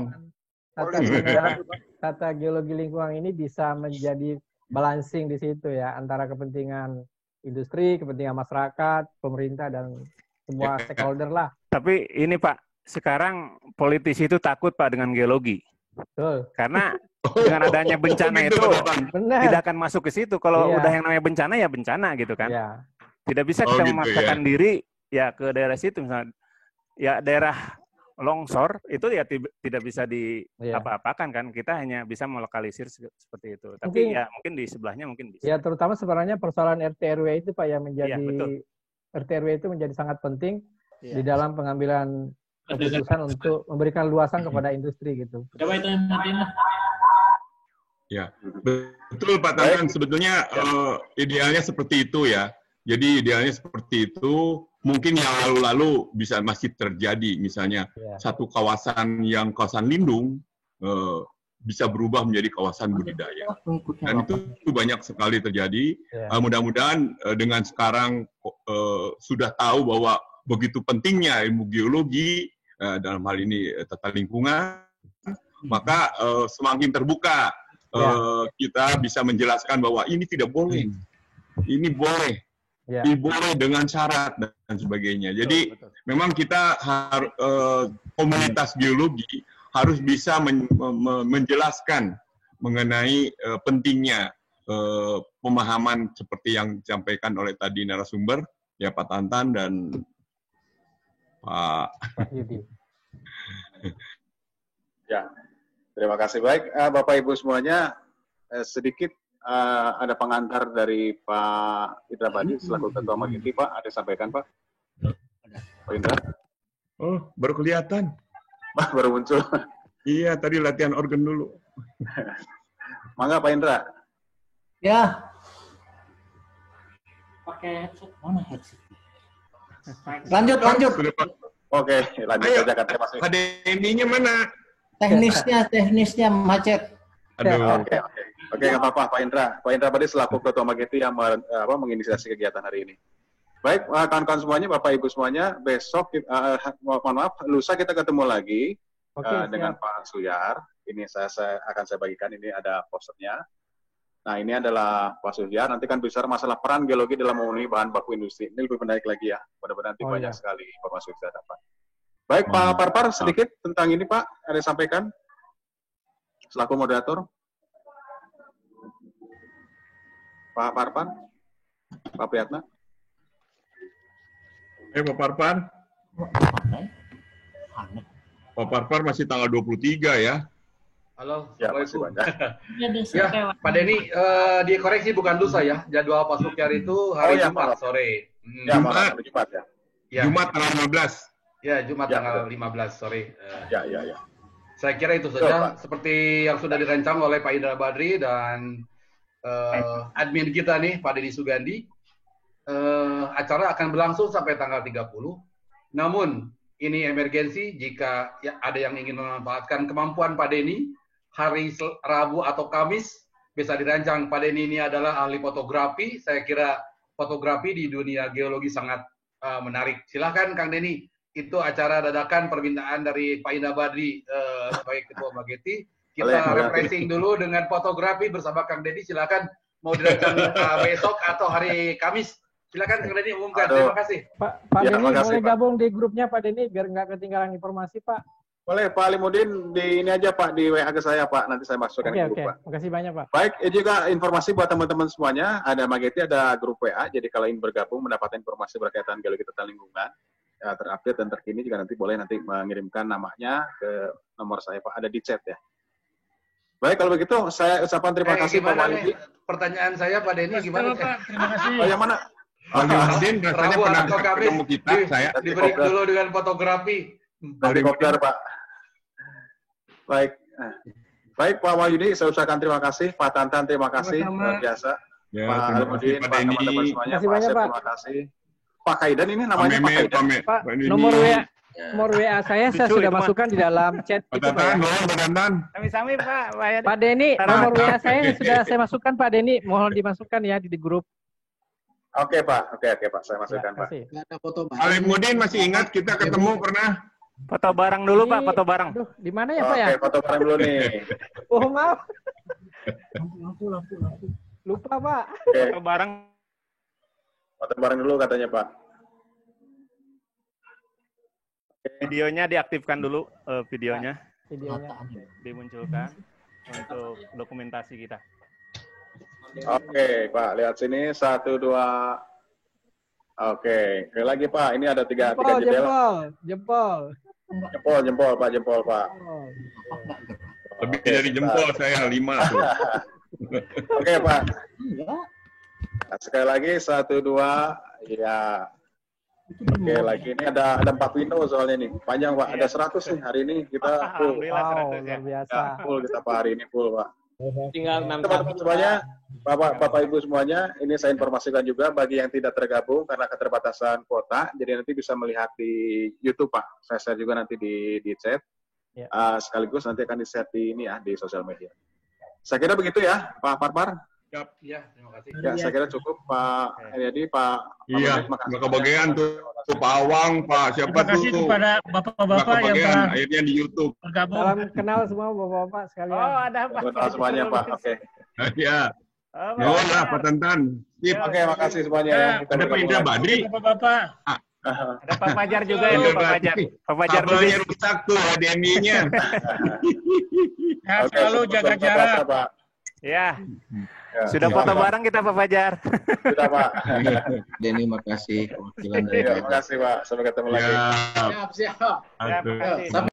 dengan tata geologi lingkungan ini bisa menjadi balancing di situ ya, antara kepentingan industri, kepentingan masyarakat, pemerintah, dan semua stakeholder lah. Tapi ini Pak, sekarang politisi itu takut Pak dengan geologi. Betul. Karena dengan adanya bencana Gitu, itu Pak Bang. Benar. tidak akan masuk ke situ. Kalau Iya. udah yang namanya bencana ya bencana gitu kan. Ya. Tidak bisa Oh, kita gitu, memaksakan diri ya ke daerah situ misalnya. Ya daerah longsor itu ya tidak bisa Iya. apa-apakan kan. Kita hanya bisa melokalisir seperti itu. Tapi Mungkin- ya mungkin di sebelahnya mungkin bisa. Ya, terutama sebenarnya persoalan RT RW itu Pak yang menjadi Iya, betul. RT RW itu menjadi sangat penting Iya. di dalam pengambilan keputusan untuk memberikan luasan kepada industri gitu. Coba itu yang matiin lah. Ya, betul Pak Tangan. Sebetulnya idealnya seperti itu ya. Jadi idealnya seperti itu. Mungkin yang lalu-lalu bisa masih terjadi. Misalnya Ya. satu kawasan yang kawasan lindung bisa berubah menjadi kawasan budidaya. Dan itu banyak sekali terjadi. Ya. Mudah-mudahan dengan sekarang sudah tahu bahwa begitu pentingnya ilmu geologi dalam hal ini tata lingkungan, maka semakin terbuka kita bisa menjelaskan bahwa ini tidak boleh, ini boleh, Ya. ini boleh dengan syarat dan sebagainya. Jadi Betul. memang kita komunitas geologi harus bisa menjelaskan mengenai pentingnya pemahaman seperti yang disampaikan oleh tadi narasumber, ya Pak Tantan dan Pak Yudi. Ya, terima kasih. Baik, Bapak Ibu semuanya, sedikit ada pengantar dari Pak Indra Badi selaku Ketua Magiti. Pak, ada sampaikan Pak? Pak Indra? Oh, baru kelihatan. Pak, baru muncul. Iya, tadi latihan organ dulu. Mangga Pak Indra. Ya. Pakai headset. Mana headset? Lanjut. Sudah, Pak. Oke, lanjut Ayo, saja katanya Mas. Pak Denny-nya mana? Teknisnya macet. Aduh. Oke, nggak apa-apa Pak Indra. Pak Indra Badi selaku Ketua Magiti yang menginisiasi kegiatan hari ini. Baik, kawan-kawan semuanya, Bapak Ibu semuanya, besok, mohon maaf, lusa kita ketemu lagi Oke, dengan siap. Pak Suyar. Ini akan saya bagikan, ini ada posternya. Nah, ini adalah Pak Suyar. Nanti kan bicara masalah peran geologi dalam memenuhi bahan baku industri. Ini lebih menarik lagi ya. Mudah-mudahan nanti Oh, banyak iya. sekali informasi yang kita dapat. Baik, Pak Parpar, sedikit tentang ini Pak, ada yang sampaikan? Selaku moderator. Pak Parpar, Pak Priyatna. Pak Parpar. Aneh. Pak Parpar masih tanggal 23 ya. Halo, Ya, masih Assalamualaikum. banyak. Ya, Pak Denny, dikoreksi bukan lusa ya. Jadwal Pak Sukyar itu hari Oh, ya, Jumat maaf. sore. Ya, Jumat. malam Jumat ya. Ya, Jumat tanggal 15. ya, Jumat Ya, tanggal betul. 15 sore. Ya. Saya kira itu Betul, saja. Pak. Seperti yang sudah dirancang oleh Pak Indra Badri dan admin kita nih, Pak Denny Sugandi. Acara akan berlangsung sampai tanggal 30. Namun, ini emergensi jika ada yang ingin memanfaatkan kemampuan Pak Denny, hari Rabu atau Kamis bisa dirancang. Pak Denny ini adalah ahli fotografi. Saya kira fotografi di dunia geologi sangat menarik. Silakan Kang Denny. Itu acara dadakan permintaan dari Pak Indra Badri sebagai Ketua Mageti. Kita Boleh. refreshing dulu dengan fotografi bersama Kang Denny. Silakan mau dirancang besok atau hari Kamis. Silakan Kang Denny umumkan. Aduh. Terima kasih. Pak Ya, Denny makasih, boleh Pak. gabung di grupnya Pak Denny biar nggak ketinggalan informasi Pak. Boleh Pak Alimudin di ini aja Pak, di WA ke saya Pak, nanti saya masukkan Oke, ke grup oke. Pak. Makasih banyak Pak. Baik, juga informasi buat teman-teman semuanya, ada Mageti, ada grup WA, jadi kalau ingin bergabung mendapatkan informasi berkaitan geologi tata lingkungan, ya, terupdate dan terkini juga nanti boleh nanti mengirimkan namanya ke nomor saya Pak, ada di chat ya. Baik, kalau begitu saya ucapkan terima kasih Pak Gimana Walidi. nih? Pertanyaan saya Pak Denny gimana? Pak, terima kasih. Oh, yang mana? Bang Yudin rasanya Rabu pernah atau Kamis ketemu kita, saya. diberi dulu dengan fotografi. Nanti kopdar, Pak. Baik. Baik, Pak Wahyudi, saya ucapkan terima kasih. Pak Tantan, terima kasih. Sama-sama. Luar biasa. Ya, Pak terima Almudin, kasih, Pak Pak Denny. teman-teman semuanya. Terima kasih Pak banyak, Asep, Pak. terima kasih. Pak Kaidan ini Pak namanya Pak Mehmet, Kaidan. Pak, Pak Denny. nomor WA saya Lucu sudah itu, Mas. masukkan di dalam chat Pak itu, Pak. Tantan, Ya. nuhun, Pak Tantan. Sami-sami Pak. Pak Denny, Tarang. nomor WA saya sudah saya masukkan, Pak Denny. Mohon dimasukkan ya di grup. Oke, Pak. Oke, Pak. Saya masukkan, Pak. Kasih. Nggak ada foto Alimudin masih ingat kita ketemu pernah? Foto bareng dulu Pak, Ini- foto bareng. Aduh, di mana ya, Pak ya? Oke, foto bareng dulu nih. Oh, maaf. lampu. Lupa, Pak. Oke, Foto bareng. foto bareng dulu katanya, Pak. Videonya diaktifkan dulu, videonya Videonya. dimunculkan untuk dokumentasi kita. Oke, Pak. Lihat sini. 1, 2. Oke. Sekali lagi, Pak. Ini ada tiga jendela. Jempol. Jempol, Pak. Jempol, Pak. Lebih dari jempol saya 5 tuh. Oke, Pak. Iya. Nah, sekali lagi 1, 2. Ya. Oke, lagi ini ada 4 window soalnya nih. Panjang, Pak. Ada 100 nih hari ini kita full. Alhamdulillah Wow, 100 ya. luar biasa. Ya, full kita Pak hari ini full, Pak. Tinggal 6 Teman-teman semuanya, Bapak Ibu semuanya, ini saya informasikan juga bagi yang tidak tergabung karena keterbatasan kuota, jadi nanti bisa melihat di YouTube, Pak. Saya share juga nanti di chat. Ya. Sekaligus nanti akan di-share di ini ya, di sosial media. Saya kira begitu ya, Pak Parpar. Iya, terima kasih. Ya, saya kira cukup, Pak Heriadi, Pak Iya, Mehmet, makasih. nggak kebagian tuh Pak Awang, Pak siapa Terima kasih tuh? kepada Nggak bapak-bapak yang kebagian, telah akhirnya di YouTube. bergabung. Salam kenal semua Bapak-bapak sekalian. Oh, ada Pak. Betul semuanya, Pak. Oke. Ya, Oh, nuhun lah Pak Tantan. Sip. Oke, makasih semuanya ya. Kita Ada Pak bertemu Indra lagi. Badri. Bapak-bapak. Ada Pak Fajar juga ya, Pak Fajar. Pak Fajar Kabelnya Lubis. rusak tuh, Denny-nya. Sehat Oke, selalu, sukses jaga untuk jarak. Bapak, Pak. Ya, Ya, sudah silakan, foto Pak. bareng kita Pak Fajar. Sudah, Pak. Denny, makasih kewakilan dari Iya, makasih, Pak. Sampai ketemu lagi. Ya, Siap. Ya, aduh. makasih. Sampai